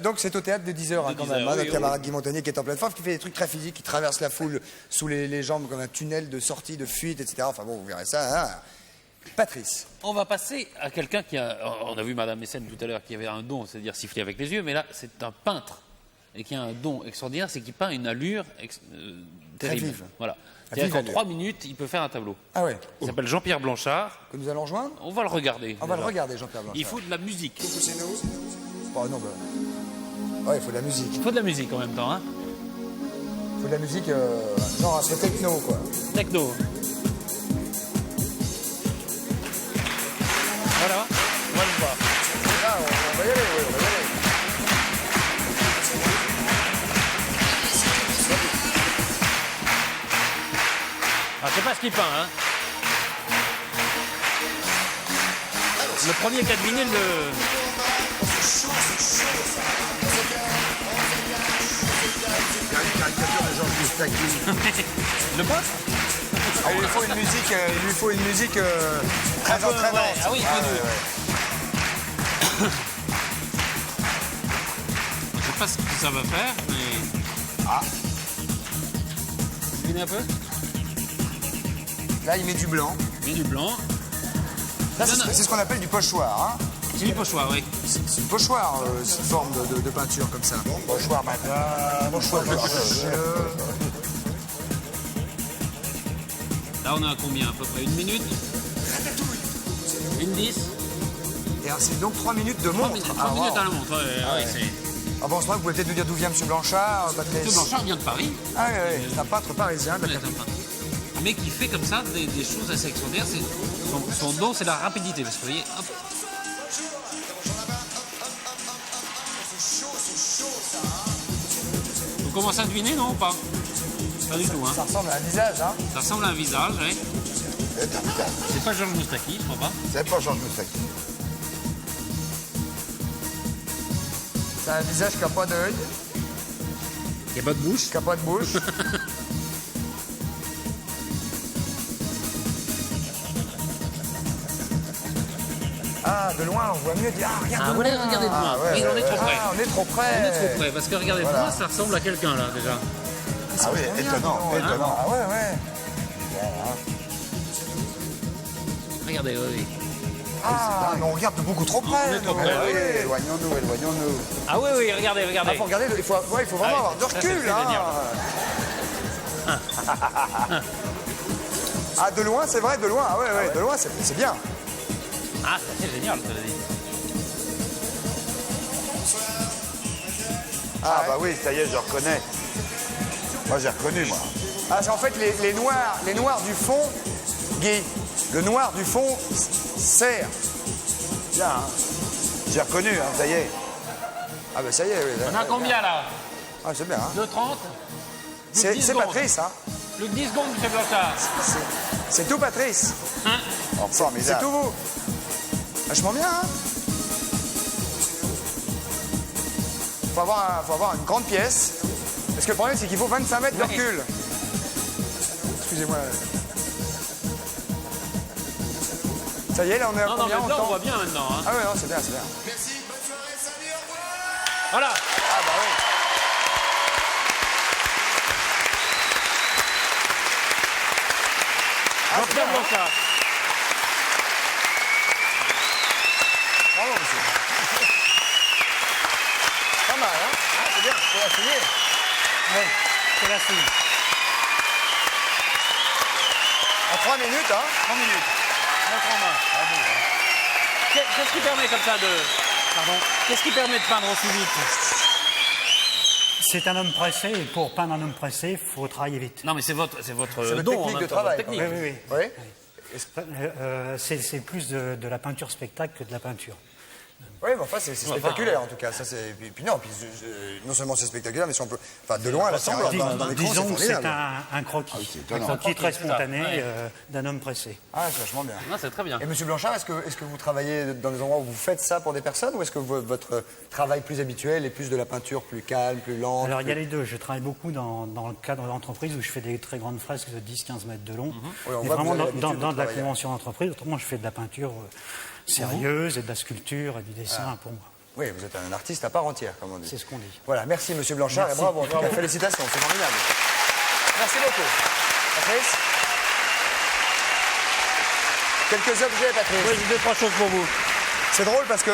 Donc c'est au théâtre de 10h quand 10 même. heures, oui, Notre oui. camarade Guy Montagnier qui est en pleine forme, qui fait des trucs très physiques, qui traverse la foule sous les jambes comme un tunnel de sortie, de fuite, etc. Enfin bon, vous verrez ça. Hein. Patrice. On va passer à quelqu'un qui a... On a vu Madame Mécène tout à l'heure qui avait un don, c'est-à-dire siffler avec les yeux, mais là, c'est un peintre. Et qui a un don extraordinaire, c'est qu'il peint une allure terrible. vive. Voilà. À C'est-à-dire vive qu'en allure. 3 minutes, il peut faire un tableau. Ah ouais. Il s'appelle Jean-Pierre Blanchard. Que nous allons rejoindre. On va le regarder. On va le déjà. regarder, Jean-Pierre Blanchard. Il faut de la musique. Oh non, bah... Ouais, il faut de la musique. Il faut de la musique en même temps, hein. Il faut de la musique, genre un peu techno, quoi. Techno. Voilà, on va le voir. Là, on va y aller, oui, on va y aller. Ah, je sais pas ce qu'il peint, hein. Le premier qui a deviné le... Le pote Ah, il lui faut une musique très peu, entraînante. ouais. Ah oui, il faut Ouais, du- ouais. Je sais pas ce que ça va faire, mais... Ah. Devinez un peu. Là, il met du blanc. Il met du blanc. Là, Non, non. c'est ce qu'on appelle du pochoir. Hein. C'est du pochoir, oui. C'est du pochoir, cette forme de peinture comme ça. Pochoir, madame. Pochoir, Là, on a combien à peu près? 1 minute? 1:10? Et alors, c'est donc 3 minutes de 3 montre. minutes, Ah, 3 minutes wow. à la montre. Oui, c'est... Ah bon, c'est vrai, vous pouvez peut-être nous dire d'où vient M. Blanchard, Patrice. M. Blanchard vient de Paris. Ah oui, c'est un peintre parisien. Ouais, c'est un peintre. Mais qui fait comme ça des choses assez extraordinaires. Son don, c'est la rapidité. Parce que vous voyez, hop. Vous commencez à deviner, non, ou pas? Pas du tout, hein. Ça ressemble à un visage, hein. Ça ressemble à un visage, oui. C'est pas Georges Moustaki, je crois pas. C'est pas Georges Moustaki. C'est un visage qui n'a pas d'œil, Il n'y a pas de bouche. qui n'a pas de bouche. Ah, de loin, on voit mieux. Ah, regarde. Ah, voilà, regardez de loin. ouais, Oui, on est trop près. Ah, on est trop près. On est trop près, parce que regardez, Voilà. de loin, ça ressemble à quelqu'un, là, déjà. Ah oui, étonnant, étonnant. Ah ouais, ouais. Regardez, oui. Ah, mais on regarde de beaucoup trop près. On est trop nous. près, Ah, Oui, oui. éloignons-nous, éloignons-nous. Ah oui, oui, regardez, Ah, regardez. faut regarder, il faut vraiment avoir de ça, c'est recul. génial. Ah, de loin, c'est vrai, de loin. Ah ouais, ouais, de loin, c'est bien. Ah, c'est génial, cela dit. Ah bah oui, ça y est, je reconnais. Moi, j'ai reconnu, moi. Ah, c'est en fait les noirs du fond, Guy. Le noir du fond sert. Bien, hein. J'ai reconnu, hein, ça y est. Ah ben ça y est, oui. On a combien, là? Ah, c'est bien. Hein. 2:30? C'est 10 secondes. Patrice, hein. Plus que 10 secondes, M. Blanchard. C'est tout Patrice. Oh, C'est formidable. tout vous. Vachement bien, hein. Faut avoir une grande pièce. Parce que le problème, c'est qu'il faut 25 mètres de Oui. recul. Excusez-moi. Ça y est, là, on est à Non, non, combien mais en là, on temps voit bien maintenant. Hein. Ah ouais, non, c'est bien, c'est bien. Voilà. Ah bah oui. Jean-Pierre Blanchard. Bravo, monsieur. Pas mal, hein. Ah, c'est bien, faut essayer. Oui, c'est la fille. En 3 minutes, hein. 3 minutes. Montre en main. Qu'est-ce qui permet comme ça de... Pardon. Qu'est-ce qui permet de peindre aussi vite? C'est un homme pressé, et pour peindre un homme pressé, il faut travailler vite. Non, mais c'est votre C'est don, votre en technique même de temps, travail, votre technique. Oui, oui, oui. Oui. C'est plus de la peinture spectacle que de la peinture. Oui, mais enfin, c'est spectaculaire en tout cas. Ça, puis non, non seulement c'est spectaculaire, mais si on peut. Enfin, de loin, là, c'est dans l'écran, Disons que c'est formidable. un croquis. c'est un étonnant. croquis très spontané Ouais. d'un homme pressé. Ah, c'est vachement bien. Non, c'est très bien. Et Monsieur Blanchard, est-ce que vous travaillez dans des endroits où vous faites ça pour des personnes, ou est-ce que votre travail plus habituel est plus de la peinture plus calme, plus lente? Alors il y a les deux. Je travaille beaucoup dans le cadre d'entreprise où je fais des très grandes fresques de 10-15 mètres de long. Oui, on Et voit que vraiment vous avez l'habitude de dans de la travailler. convention d'entreprise. Autrement, je fais de la peinture sérieuse et de la sculpture et du dessin pour moi. Oui, vous êtes un artiste à part entière, comme on dit. C'est ce qu'on dit. Voilà, merci Monsieur Blanchard Merci. et bravo, encore félicitations, c'est formidable. Merci beaucoup. Patrice? Quelques objets, Patrice. Oui, j'ai 2-3 choses pour vous. C'est drôle parce que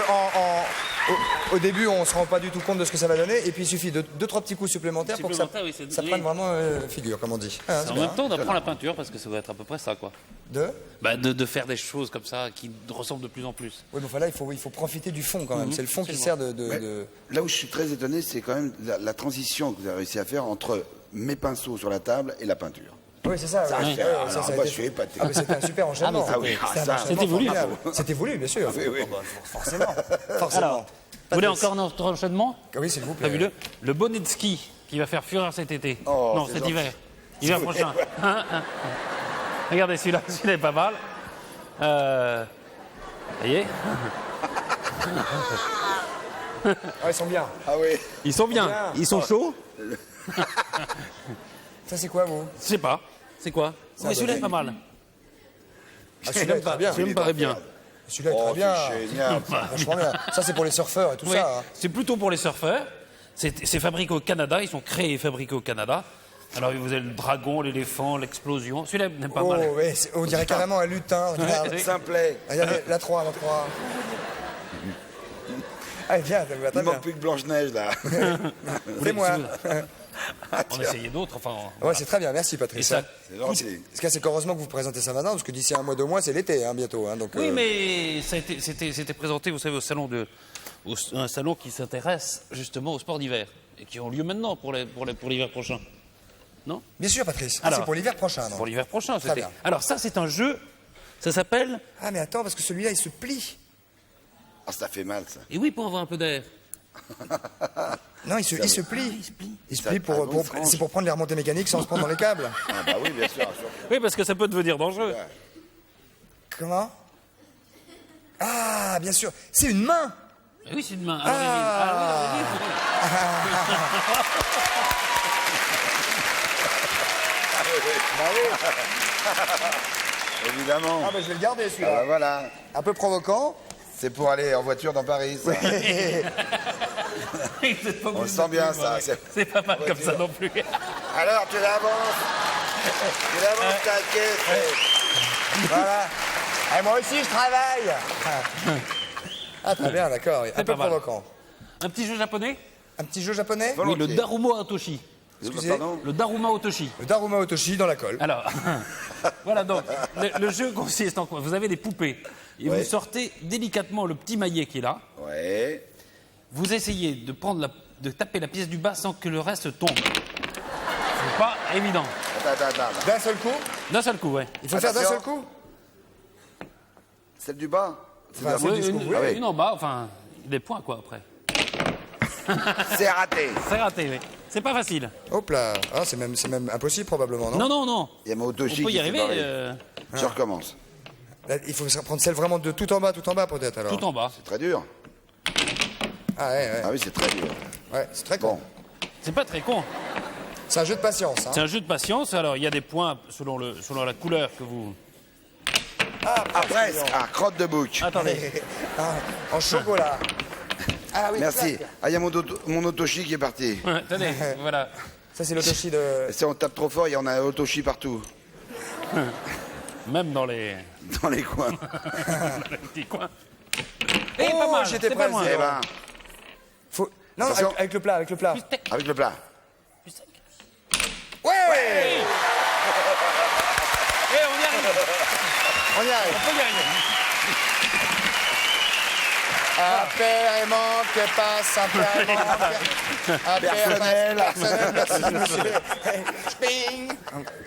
au début, on ne se rend pas du tout compte de ce que ça va donner, et puis il suffit de 2-3 petits coups supplémentaires pour que ça Supplémentaires, oui, c'est- prenne oui. vraiment figure, comme on dit. Ah, c'est En bien, même temps, on apprend la peinture parce que ça doit être à peu près ça, quoi. De De faire des choses comme ça qui ressemblent de plus en plus. Oui, mais enfin là, il faut profiter du fond quand même. C'est le fond qui sert de... Là où je suis très étonné, c'est quand même la transition que vous avez réussi à faire entre mes pinceaux sur la table et la peinture. Oui, c'est ça. Ça, oui. c'est- Ouais, alors, ça a moi, été- je suis épaté. Ah, mais c'était un super enchaînement. Ah oui, C'était un ça, enchaînement c'était voulu. formidable. C'était voulu, bien sûr. Oui, oui. Oh, bah, forcément. Forcément. Alors, vous voulez Patrice. encore notre enchaînement? Ah oui, s'il vous plaît. Fabuleux. Le bonnet de ski qui va faire fureur cet été. Oh, non, c'est cet gentil. hiver. Hiver prochain. Regardez celui-là, celui-là est pas mal. Ça y est. Ah, ils sont bien. Ah oui. Ils sont bien. Bien. Ils sont chauds. Ça, c'est quoi, vous? Je sais pas. C'est quoi? Mais celui-là est pas mal. Ah, celui-là est très bien. Celui-là me paraît bien. Celui-là est Oh, très bien. c'est génial. Vachement bien. Ça, c'est pour les surfeurs et tout Oui, ça. Hein. c'est plutôt pour les surfeurs. C'est fabriqué au Canada. Ils sont créés et fabriqués au Canada. Alors, vous avez le dragon, l'éléphant, l'explosion. Celui-là n'est pas Oh, mal. ouais, on dirait carrément un lutin. Regarde. Ouais. Simplet. Regardez, la 3, la 3. Ah, bien, ça me va très Il bien. manque plus que Blanche-Neige, là. C'est moi. On essayait d'autres. Enfin, Ouais, c'est très bien, merci et Patrice. ça, C'est gentil. Ce qu'il y a, c'est qu'heureusement que vous présentez ça maintenant, parce que d'ici un mois, 2 mois, c'est l'été, hein, bientôt. Hein, donc, oui, mais c'était présenté, vous savez, au salon un salon qui s'intéresse justement aux sports d'hiver et qui ont lieu maintenant pour l'hiver prochain. Non? Bien sûr, Patrice. Ah, Alors, c'est pour l'hiver prochain, non? Pour l'hiver prochain, Très c'était. bien. Alors ça, c'est un jeu. Ça s'appelle. Ah, mais attends, parce que celui-là, il se plie. Ah, ça fait mal, ça. Et oui, pour avoir un peu d'air. Non, il se plie. Il se plie Ah bon, franche. c'est pour prendre les remontées mécaniques sans se prendre dans les câbles. Ah bah oui, bien sûr. Oui, parce que ça peut devenir dangereux. Comment? Ah, bien sûr. C'est une main. Eh oui, c'est une main. À l'origine. Évidemment. Ah, bah, je vais le garder, Ah celui-là. bah voilà. Un peu provoquant. C'est pour aller en voiture dans Paris, ça. Vous êtes pas On le obligé sent de bien, plus, ça. ouais. C'est- C'est pas mal comme ça non plus. Alors, tu l'avances. Tu l'avances, ta caisse. Voilà. Et moi aussi, je travaille. Ah, très bien, d'accord. Un peu pas mal. provoquant. Un petit jeu japonais? Un petit jeu japonais? Oui, le Volontiers. Daruma Otoshi. Excusez. Pardon. Le Daruma Otoshi. Le Daruma Otoshi dans la colle. Alors, voilà donc, le jeu consiste en quoi? Vous avez des poupées et Ouais. vous sortez délicatement le petit maillet qui est là. Ouais. Vous essayez de de taper la pièce du bas sans que le reste tombe. C'est pas évident. Attends. D'un seul coup? D'un seul coup, ouais. Il faut faire d'un Attention. seul coup? Celle du bas. Enfin, C'est celle du une, scoop, oui. Ah oui. une en bas, enfin, des points quoi après. C'est raté. C'est raté, oui. C'est pas facile. Hop là. Ah, c'est même impossible, probablement, non? Non. Il y a mon On Otoshi peut qui y s'est arriver barré. Je recommence. Là, il faut prendre celle vraiment de tout en bas, peut-être, alors. tout en bas. C'est très dur. Ah, ouais. Ah oui, c'est très dur. Ouais, c'est très con. Bon. C'est pas très con. C'est un jeu de patience, hein. C'est un jeu de patience. Alors, il y a des points selon la couleur que vous. Après, crotte de bouc. Attendez. Ah, en chocolat. Ah oui, Merci. clac. Ah, il y a mon Otoshi qui est parti. Attendez, voilà. Ça, c'est l'Otoshi de... Si on tape trop fort, il y en a Otoshi partout. Même dans les Dans les coins. petits coins. Et Oh, pas mal. j'étais c'est pas presque. loin. Eh ben, Faut... Non, Attention. avec le plat, avec le plat. avec le plat. Ouais, Et on y arrive. On y arrive. On peut y arriver. Un père aimant que passe, un père aimant que... Un père Personnel. personnel, merci monsieur. Sping.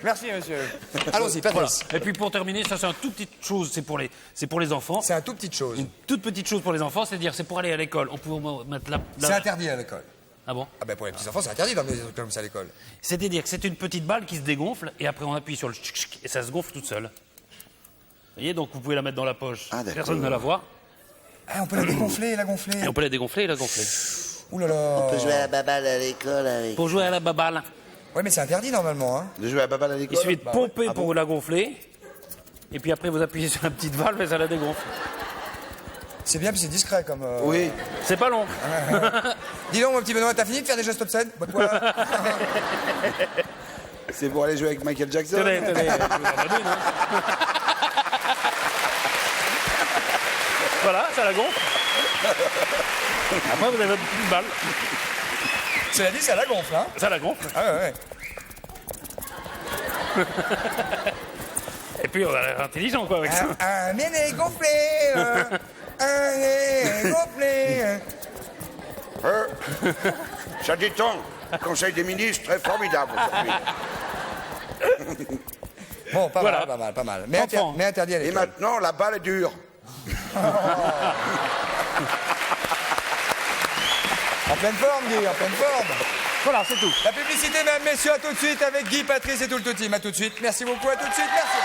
Merci monsieur. Allons-y, Patrice. Et puis pour terminer, ça c'est un tout petite chose, c'est pour les enfants. C'est un tout petite chose. Une toute petite chose pour les enfants, c'est-à-dire c'est pour aller à l'école. On peut mettre C'est interdit à l'école. Ah bon? Ah ben pour les petits enfants, c'est interdit d'emmener des trucs comme ça à l'école. C'est-à-dire que c'est une petite balle qui se dégonfle et après on appuie sur le tchic tchic et ça se gonfle toute seule. Vous voyez, donc vous pouvez la mettre dans la poche. Ah, d'accord. Personne ne la voit. Ah, on peut la dégonfler et la gonfler. Et on peut la dégonfler et la gonfler. Ouh là là. On peut jouer à la baballe à l'école avec. Pour jouer à la baballe, Ouais, mais c'est interdit normalement. Hein. De jouer à baballe à il l'école. suffit de pomper pour la gonfler. Et puis après vous appuyez sur la petite valve et ça la dégonfle. C'est bien, puis c'est discret comme. Oui. C'est pas long. Dis donc, mon petit Benoît, t'as fini de faire des gestes obscènes? Bah, quoi? C'est pour aller jouer avec Michael Jackson. Tenez, je vous en donne une, hein. Voilà, ça la gonfle. Après vous avez votre petite balle. Cela dit, ça la gonfle, hein? Ça la gonfle. Ah ouais, ouais. Et puis on a l'air intelligent quoi avec ça. Un méné gonflé. Un méné gonflé. Ça détend. Conseil des ministres, très formidable aujourd'hui. Bon, pas Voilà. mal, pas mal, pas mal. Mais, Enfant. mais interdit à Et l'école. maintenant, la balle est dure. En pleine forme, Guy, en pleine forme. Voilà, c'est tout. La publicité, mesdames, messieurs, à tout de suite avec Guy, Patrice et tout le team. À tout de suite. Merci beaucoup, à tout de suite. Merci.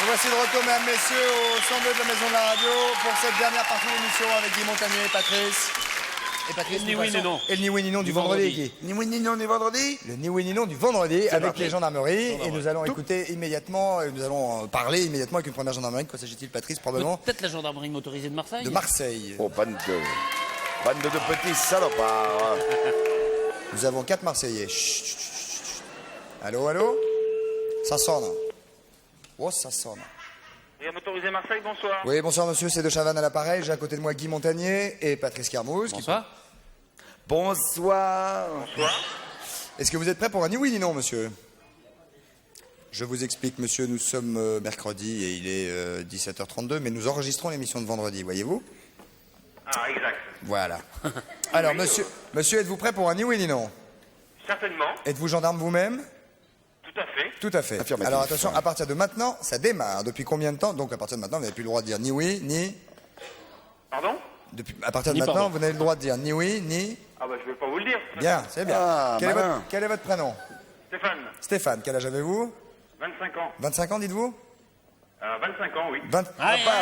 Nous voici de retour, mesdames, messieurs, au 102 de la Maison de la Radio pour cette dernière partie de l'émission avec Guy Montagnier et Patrice. Et Patrice, Ni nous oui, passons- ni non. Et le ni oui ni non du vendredi, Guy. Ni oui ni non, ni vendredi. Le ni oui ni non du vendredi avec parti. les gendarmeries. Et nous allons écouter immédiatement, nous allons parler immédiatement avec une première gendarmerie. De quoi s'agit-il, Patrice, probablement? Peut-être la gendarmerie motorisée de Marseille. De Marseille. Oh, bande de petits salopards. Nous avons 4 Marseillais. Chut, chut, chut, chut. Allô, allô? Ça sonne. Oh, ça sonne. Et à motoriser Marseille, bonsoir. Oui, bonsoir monsieur, c'est De Chavannes à l'appareil. J'ai à côté de moi Guy Montagnier et Patrice Carmouze. Bonsoir. Bonsoir. Bonsoir. Est-ce que vous êtes prêt pour un ni oui ni non, monsieur? Je vous explique, monsieur, nous sommes mercredi et il est 17h32, mais nous enregistrons l'émission de vendredi, voyez-vous? Ah, exact. Voilà. Alors, monsieur, êtes-vous prêt pour un ni oui ni non? Certainement, Êtes-vous gendarme vous-même? tout à fait. Tout à fait. Affirmatif. Alors attention, à partir de maintenant, ça démarre. Depuis combien de temps? Donc à partir de maintenant, vous n'avez plus le droit de dire ni oui, ni... Pardon? À partir de Ni maintenant, pardon. vous n'avez le droit de dire ni oui, ni... Ah bah je vais pas vous le dire. Bien, c'est bien. Ah, quel, est malin. votre, quel est votre prénom? Stéphane, Stéphane, quel âge avez-vous? 25 ans. 25 ans, dites-vous? 25 ans, oui. 20... Aïe, aïe, aïe.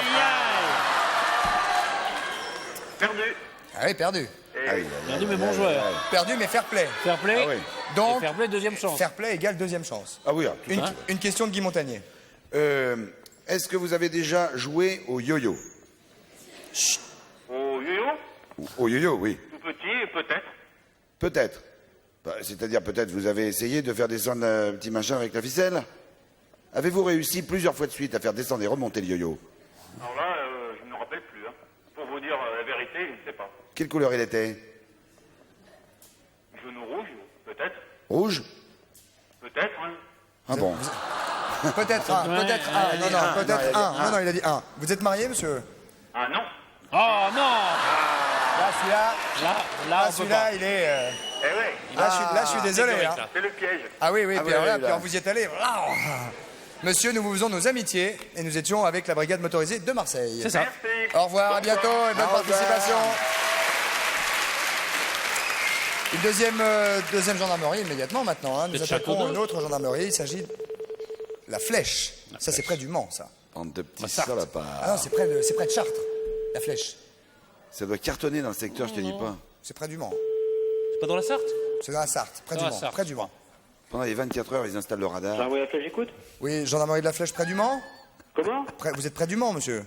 Perdu. Ah oui, perdu. Perdu mais bon joueur. Perdu, mais fair play. Fair play. Ah oui. Donc, Et fair play, deuxième chance. fair play égale deuxième chance. Ah oui, Une question de Guy Montagnier. est-ce que vous avez déjà joué au yo-yo? Au yo-yo, Au yo-yo, oui. tout petit, peut-être. Peut-être. Bah, c'est-à-dire peut-être vous avez essayé de faire descendre un petit machin avec la ficelle? Avez-vous réussi plusieurs fois de suite à faire descendre et remonter le yo-yo? Alors là, je ne me rappelle plus. Hein. Pour vous dire la vérité, je ne sais pas. Quelle couleur il était? Genou rouge, peut-être. Rouge? Peut-être, hein. Ah bon. Peut-être un, peut-être un. Non, non, peut-être un. Non, non, il a dit un. Vous êtes marié, monsieur? Ah non. Oh non. Là, celui-là, Là, on peut celui-là, pas. il est... Eh ouais, Là, je suis désolé. correct, Hein. là. c'est le piège. Ah oui, oui, Ah puis, oui, alors là, oui, puis là. alors vous y êtes allé. Monsieur, nous vous faisons nos amitiés et nous étions avec la brigade motorisée de Marseille. C'est ça. Merci. Au revoir, à bientôt et bonne Au revoir. participation. Une deuxième gendarmerie immédiatement maintenant. Hein. Nous Le attaquons château d'eau. une autre gendarmerie. Il s'agit de la Flèche. Ça, c'est près du Mans, ça. Bande de petits Sarthe. Ah salopards. non, c'est près de Chartres. La Flèche. Ça doit cartonner dans le secteur, je te dis pas. C'est près du Mans. C'est pas dans la Sarthe. C'est dans la Sarthe, près Dans du la Mans. Sarthe. Près du Mans. Pendant les 24 heures, ils installent le radar. Ah oui, la flèche, j'écoute. Oui, gendarmerie de la Flèche, près du Mans. Comment? Vous êtes près du Mans, monsieur?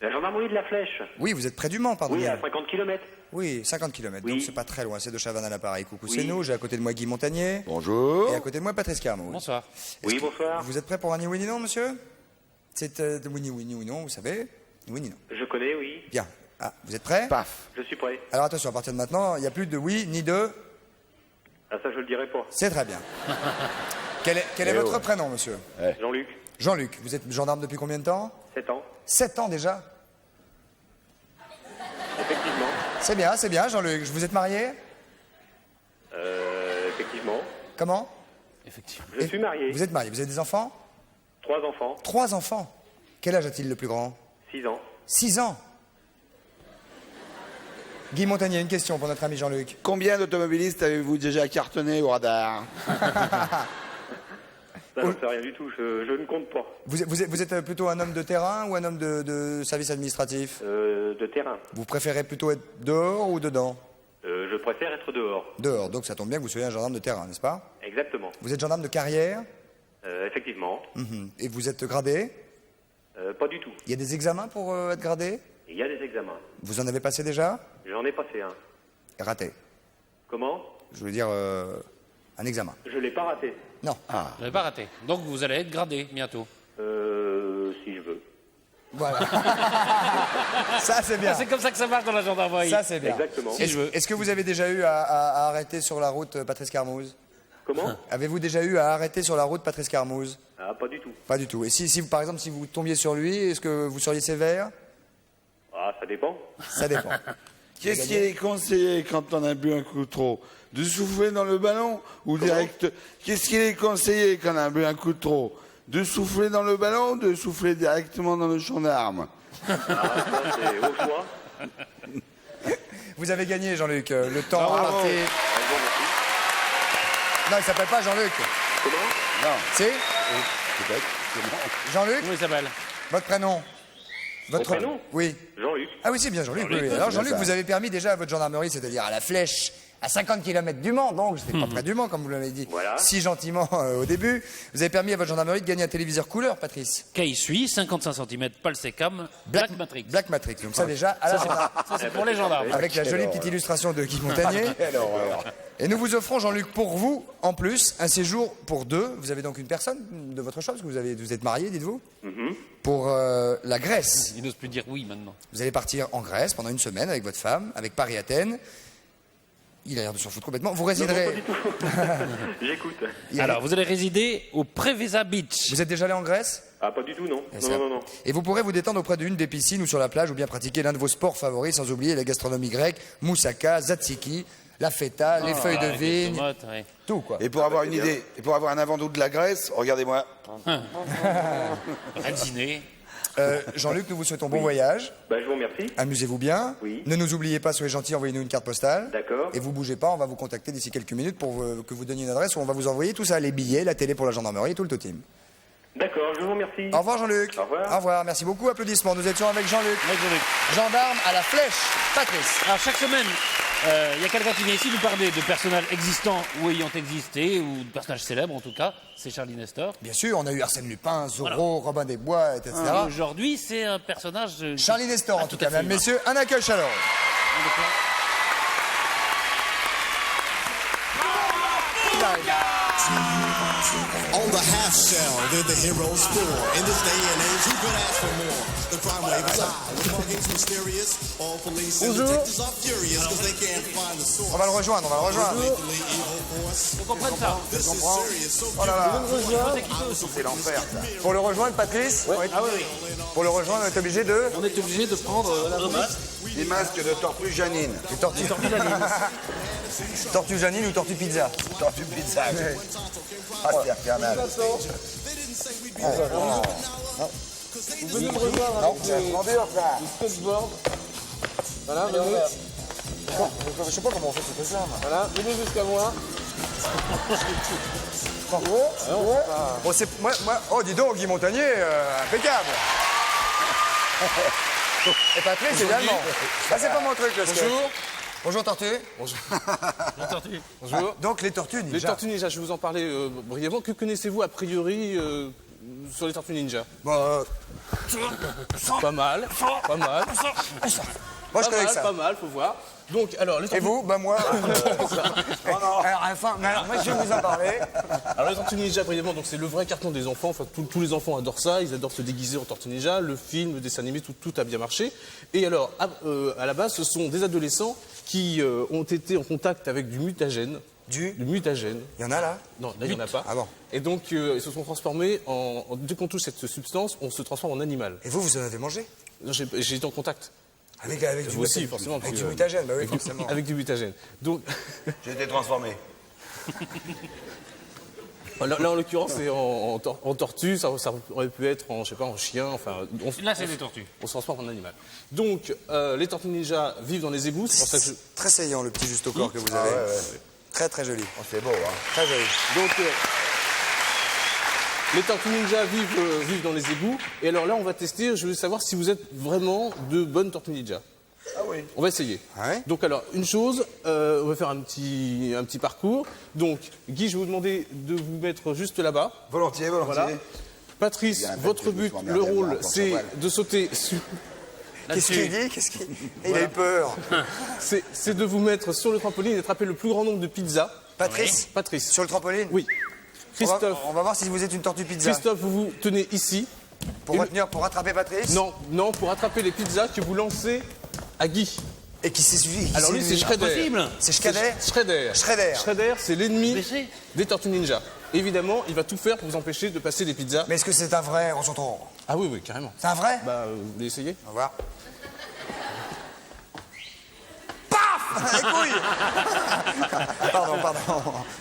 La gendarmerie de la flèche. Oui, vous êtes près du Mans, pardon. Oui, à 50 km. Oui, 50 km, Oui. donc c'est pas très loin. C'est De Chavannes à l'appareil. Coucou, Oui. c'est nous. J'ai à côté de moi Guy Montagnier. Bonjour. Et à côté de moi Patrice Carmouze. Bonsoir. Oui, bonsoir. Vous êtes prêt pour un ni oui ni non, monsieur? C'est oui ni oui ni non, vous savez? Ni oui ni non. Je connais, oui. Bien. Ah, vous êtes prêts? Paf. Je suis prêt. Alors attention, à partir de maintenant, il n'y a plus de oui ni de... Ah, ça, je le dirai pas. C'est très bien. Quel est votre prénom, monsieur? Jean-Luc, Jean-Luc. Vous êtes gendarme depuis combien de temps? 7 ans. 7 ans déjà? Effectivement. C'est bien, Jean-Luc. Vous êtes marié? Effectivement. Comment? Effectivement. Je suis marié. Vous êtes marié. Vous avez des enfants? 3 enfants. 3 enfants. Quel âge a-t-il le plus grand? 6 ans. 6 ans. Guy Montagnier, une question pour notre ami Jean-Luc. Combien d'automobilistes avez-vous déjà cartonné au radar? Ça, j'en sais rien du tout. Je ne compte pas. Vous êtes plutôt un homme de terrain ou un homme de service administratif? De terrain. Vous préférez plutôt être dehors ou dedans? Je préfère être dehors. Dehors, donc ça tombe bien que vous soyez un gendarme de terrain, n'est-ce pas? Exactement. Vous êtes gendarme de carrière? Effectivement. Et vous êtes gradé? Pas du tout. Il y a des examens pour être gradé? Il y a des examens. Vous en avez passé déjà? J'en ai passé un. Raté. Comment? Je veux dire, un examen. Je l'ai pas raté. Non. Vous n'avez pas raté. Donc vous allez être gradé bientôt. Si je veux. Voilà. Ça, c'est bien. C'est comme ça que ça marche dans la gendarmerie. Ça, c'est bien. Exactement. Si je veux. Est-ce que vous avez déjà eu à arrêter sur la route Patrice Carmouze? Comment? Avez-vous déjà eu à arrêter sur la route Patrice Carmouze? Ah, pas du tout. Pas du tout. Et si par exemple, si vous tombiez sur lui, est-ce que vous seriez sévère? Ah, ça dépend. Ça dépend. Qu'est-ce qui est conseillé quand on a bu un coup trop? De souffler dans le ballon ou direct? Qu'est-ce qui est conseillé quand on a bu un coup trop? De souffler dans le ballon ou de souffler directement dans le champ d'armes? Ah, ça, c'est au choix. Vous avez gagné, Jean-Luc. Le temps Bravo. imparti. Ah, bon, merci. Non, il s'appelle pas Jean-Luc. Comment? Non, Si? peut-être. Jean-Luc, Comment il s'appelle? votre prénom? Mon prénom? Oui. Jean-Luc. Ah oui, c'est bien Jean-Luc. Oui, oui. Alors Jean-Luc, vous avez permis déjà à votre gendarmerie, c'est-à-dire à la Flèche, à 50 km du Mans, donc c'était pas près du Mans, comme vous l'avez dit. Voilà. Si gentiment au début. Vous avez permis à votre gendarmerie de gagner un téléviseur couleur, Patrice. Kei Sui, 55 cm, Palsecam, Black Matrix. Black Matrix. Donc ça déjà, à la Ça, c'est pour les gendarmes. avec la jolie petite illustration de Guy Montagnier. Quelle horreur. Et nous vous offrons, Jean-Luc, pour vous, en plus, un séjour pour 2. Vous avez donc une personne de votre choix, parce que vous êtes marié, dites-vous, pour la Grèce. Il n'ose plus dire oui maintenant. Vous allez partir en Grèce pendant une semaine avec votre femme, avec Paris-Athènes. Il a l'air de s'en foutre complètement. Vous résiderez... J'écoute. Alors, vous allez résider au Preveza Beach. Vous êtes déjà allé en Grèce? Ah, pas du tout, non. Et Non, non, non, non. Et vous pourrez vous détendre auprès d'une des piscines ou sur la plage ou bien pratiquer l'un de vos sports favoris, sans oublier la gastronomie grecque, moussaka, tzatziki, la feta, les feuilles de Les vigne, tomates, ouais. tout quoi. Et pour avoir une idée, et pour avoir un avant-goût de la Grèce, regardez-moi. Dîner. Jean-Luc, nous vous souhaitons bon voyage. Bah, je vous remercie. Amusez-vous bien. Oui. Ne nous oubliez pas, soyez gentils, envoyez-nous une carte postale. D'accord. Et vous bougez pas, on va vous contacter d'ici quelques minutes pour que vous donniez une adresse où on va vous envoyer tout ça, les billets, la télé pour la gendarmerie, tout le team. D'accord, je vous remercie. Au revoir Jean-Luc. Au revoir. Au revoir, merci beaucoup, applaudissements. Nous étions avec Jean-Luc, Ouais, Jean-Luc. gendarme à la Flèche. Patrice. Alors, chaque semaine, il y a quelqu'un qui vient ici nous parler de personnages existants ou ayant existé, ou de personnages célèbres en tout cas. C'est Charlie Nestor. Bien sûr, on a eu Arsène Lupin, Zorro, Robin des Bois, etc. Aujourd'hui, c'est un personnage. Charlie Nestor, en tout cas, à fait mesdames, messieurs, un accueil chaleureux. On the half shell, they're the heroes for. In this day and age, who could ask for more? The crime wave is high, with muggings mysterious. All police and detectives are furious because they can't find the source. On va le rejoindre, on va le rejoindre. Lethally evil force. Faut qu'on prenne ça. This is serious, so Oh là là. C'est l'enfer, ça. Pour le rejoindre, Patrice, Ah oui, oui. pour le rejoindre, on est obligé de... On est obligé de prendre un masque. Des masques de tortue Janine. Du tortue Janine. Tortue Janine ou tortue pizza? Tortue pizza. Ah, c'est infernal. Vous venez me rejoindre Non, avec c'est vraiment dur, ça. le skateboard. Voilà, venez. Je sais pas comment on fait ce truc-là. Voilà, venez jusqu'à moi. Bon, c'est... Moi... Oh, dis donc, Guy Montagnier, impeccable. Et Patrice, également. Ah, c'est pas mon truc, le skate. Bonjour. Bonjour, tortue. Bonjour. Donc, les tortues ninja. Les Tortues Ninja, je vais vous en parler brièvement. Que connaissez-vous a priori sur les Tortues Ninja? Bon, Pas mal, pas mal. moi, je connais que ça. Pas mal, faut voir. Donc, alors, les Et Tortues... vous? Bah, moi... Alors, enfin, mais alors, moi, je vais vous en parler. Alors, les Tortues Ninja, brièvement, donc c'est le vrai carton des enfants. Enfin, tous les enfants adorent ça. Ils adorent se déguiser en Tortues Ninja. Le film, le dessin animé, tout a bien marché. Et alors, à la base, ce sont des adolescents qui ont été en contact avec du mutagène. du mutagène. Il y en a là? Non, là, il n'y en a pas. Ah bon. Et donc, ils se sont transformés dès qu'on touche cette substance, on se transforme en animal. Et vous en avez mangé? Non, j'ai été en contact. Avec du Vous aussi, forcément. Avec du mutagène, bah oui, avec forcément. avec du mutagène. Donc, J'ai été transformé. là, en l'occurrence, c'est en tortue, ça aurait pu être en, je sais pas, en chien, enfin... Là, c'est des tortues. On se transforme en animal. Donc, les tortues ninja vivent dans les égouts, c'est pour ça que je... Très saillant, le petit juste au corps que vous avez. Très, très joli. Oh, c'est beau, hein. Très joli. Donc, les tortues ninja vivent dans les égouts. Et alors là, on va tester, je veux savoir si vous êtes vraiment de bonnes tortues ninja. Ah oui. On va essayer. Ah ouais? Donc alors, une chose, on va faire un petit parcours. Donc, Guy, je vais vous demander de vous mettre juste là-bas. Volontiers, volontiers. Voilà. Patrice, Il y a un votre fait que je me but, suis le emmerdé rôle, avant, c'est voilà. de sauter sur... Qu'est-ce qu'il dit? Il a eu peur. C'est de vous mettre sur le trampoline et d'attraper le plus grand nombre de pizzas. Patrice? Patrice. Sur le trampoline? Oui. Christophe. On va voir si vous êtes une tortue pizza. Christophe, vous vous tenez ici. Pour attraper Patrice? Non, pour attraper les pizzas que vous lancez à Guy. Et qui s'est suivi? Alors lui, c'est Shredder. C'est Shredder? Shredder. Shredder. Shredder, c'est l'ennemi des tortues ninja. Évidemment, il va tout faire pour vous empêcher de passer les pizzas. Mais est-ce que c'est un vrai enchantement? Ah oui, carrément. C'est un vrai? Bah, vous voulez essayer? On va voir. Paf! Les couilles! Pardon.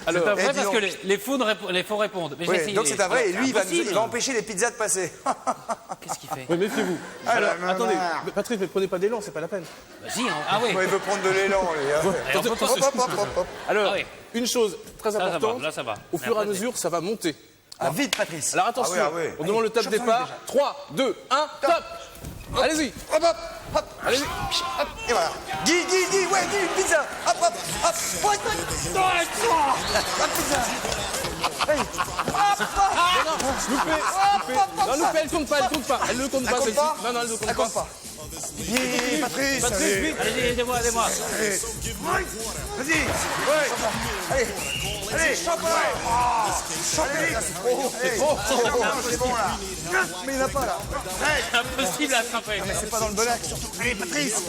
C'est un vrai dis parce donc. que les faux répondent. Mais je vais Oui, essayer. donc c'est un vrai, et lui, il Impossible. va empêcher les pizzas de passer. Qu'est-ce qu'il fait? Oui, méfiez-vous. Alors, attendez, Patrick, ne prenez pas d'élan, c'est pas la peine. Vas-y, hein. Ah oui. Ouais, il veut prendre de l'élan, les gars. Et on peut tous- Hop. Alors, Ah oui. une chose très ça va, importante, là, ça va. au Mais fur et à après, mesure, ça va monter. Ah, vite, Patrice. Alors attention, Ah oui. on demande le top chauffe-toi départ. déjà. 3, 2, 1, top. Allez-y. Hop. Allez-y. Hop. Et voilà. Guy, ouais, Guy, une pizza. Hop. Ouais, hop, pizza. Hey. Loupé. Non, loupé, elle compte pas. Elle ne compte pas, compte celle-ci. pas Non, elle ne compte Elle pas. compte pas. Patrice, Patrice, allez. vite. Allez, aidez-moi. Vas-y. Ouais. Allez, chope-le. Allez, c'est trop. C'est bon, là. Mais il n'y en a pas, là. Impossible à attraper. Mais c'est pas dans le bon axe, surtout. Allez, Patrice. Ah,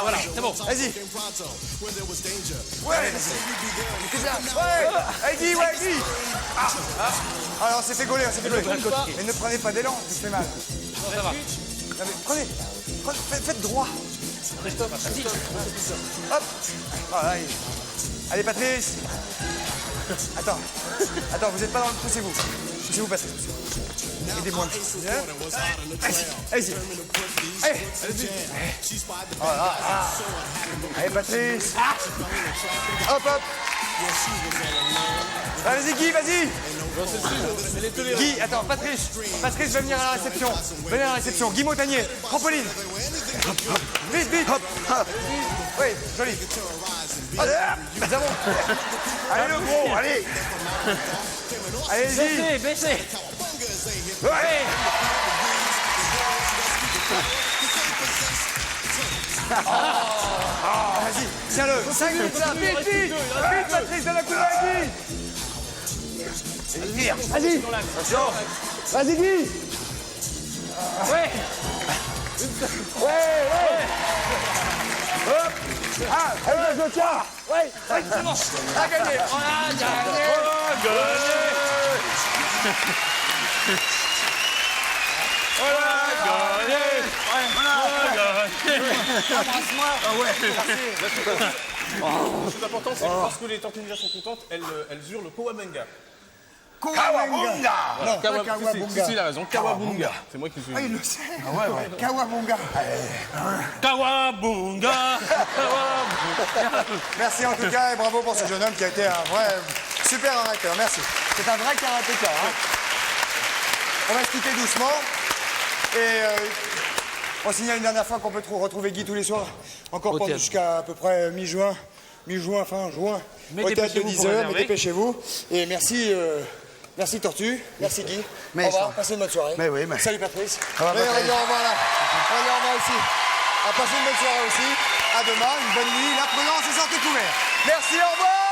voilà, c'est bon. Vas-y. Ouais. C'est bien. Ouais. Allez, Guy, Ah non, c'est fait gauler, Mais ne prenez pas d'élan, ça fait mal. Ça va. Non, mais prenez, faites droit. Hop. Voilà, allez, Patrice. Attends, vous n'êtes pas dans le... Poussez-vous, Patrice. Aidez-moi. Allez-y. Voilà. Allez, Patrice. Hop. Allez-y, Guy, vas-y. Guy, attends, Patrice va venir à la réception. Venez à la réception. Guy Montagnier, trampoline. Vite. Hop. Oui, joli. Nous avons. Allez, le gros, allez. Allez-y. Baissez. Ouais. Vas-y, tiens-le. 5 minutes là. Vite, Patrice, donne la coupe à Guy. Vas-y. Attention. Vas-y, Guy. Ouais. Hop. Ah, allez, je tiens. Ouais, c'est bon. On a gagné. Embrasse-moi. Le plus important, c'est que lorsque les tortues ninja sont contentes, elles hurlent le Kawabunga. Kawabunga. Non, pas Si, Kawabunga. il a raison. Kawabunga. C'est moi qui le Ah, il le sait. Kawabunga. Kawabunga. Merci en tout cas et bravo pour ce jeune homme qui a été un vrai super orateur. Merci. C'est un vrai karatéka. Hein. On va se quitter doucement. Et on signale une dernière fois qu'on peut retrouver Guy tous les soirs. Encore pendant jusqu'à à peu près mi-juin, fin juin. Mais Au théâtre de dépêchez-vous pour 10h, mais réserver. dépêchez-vous. Et merci, merci Tortue, merci Guy. Mais au revoir, ça. passez une bonne soirée. Mais oui, mais- Salut Patrice. revoir, Mais on va Patrice. dire au revoir là. On va dire au revoir aussi. À passer une bonne soirée aussi. À demain, une bonne nuit. La prudence est sortie couvert. Merci, au revoir.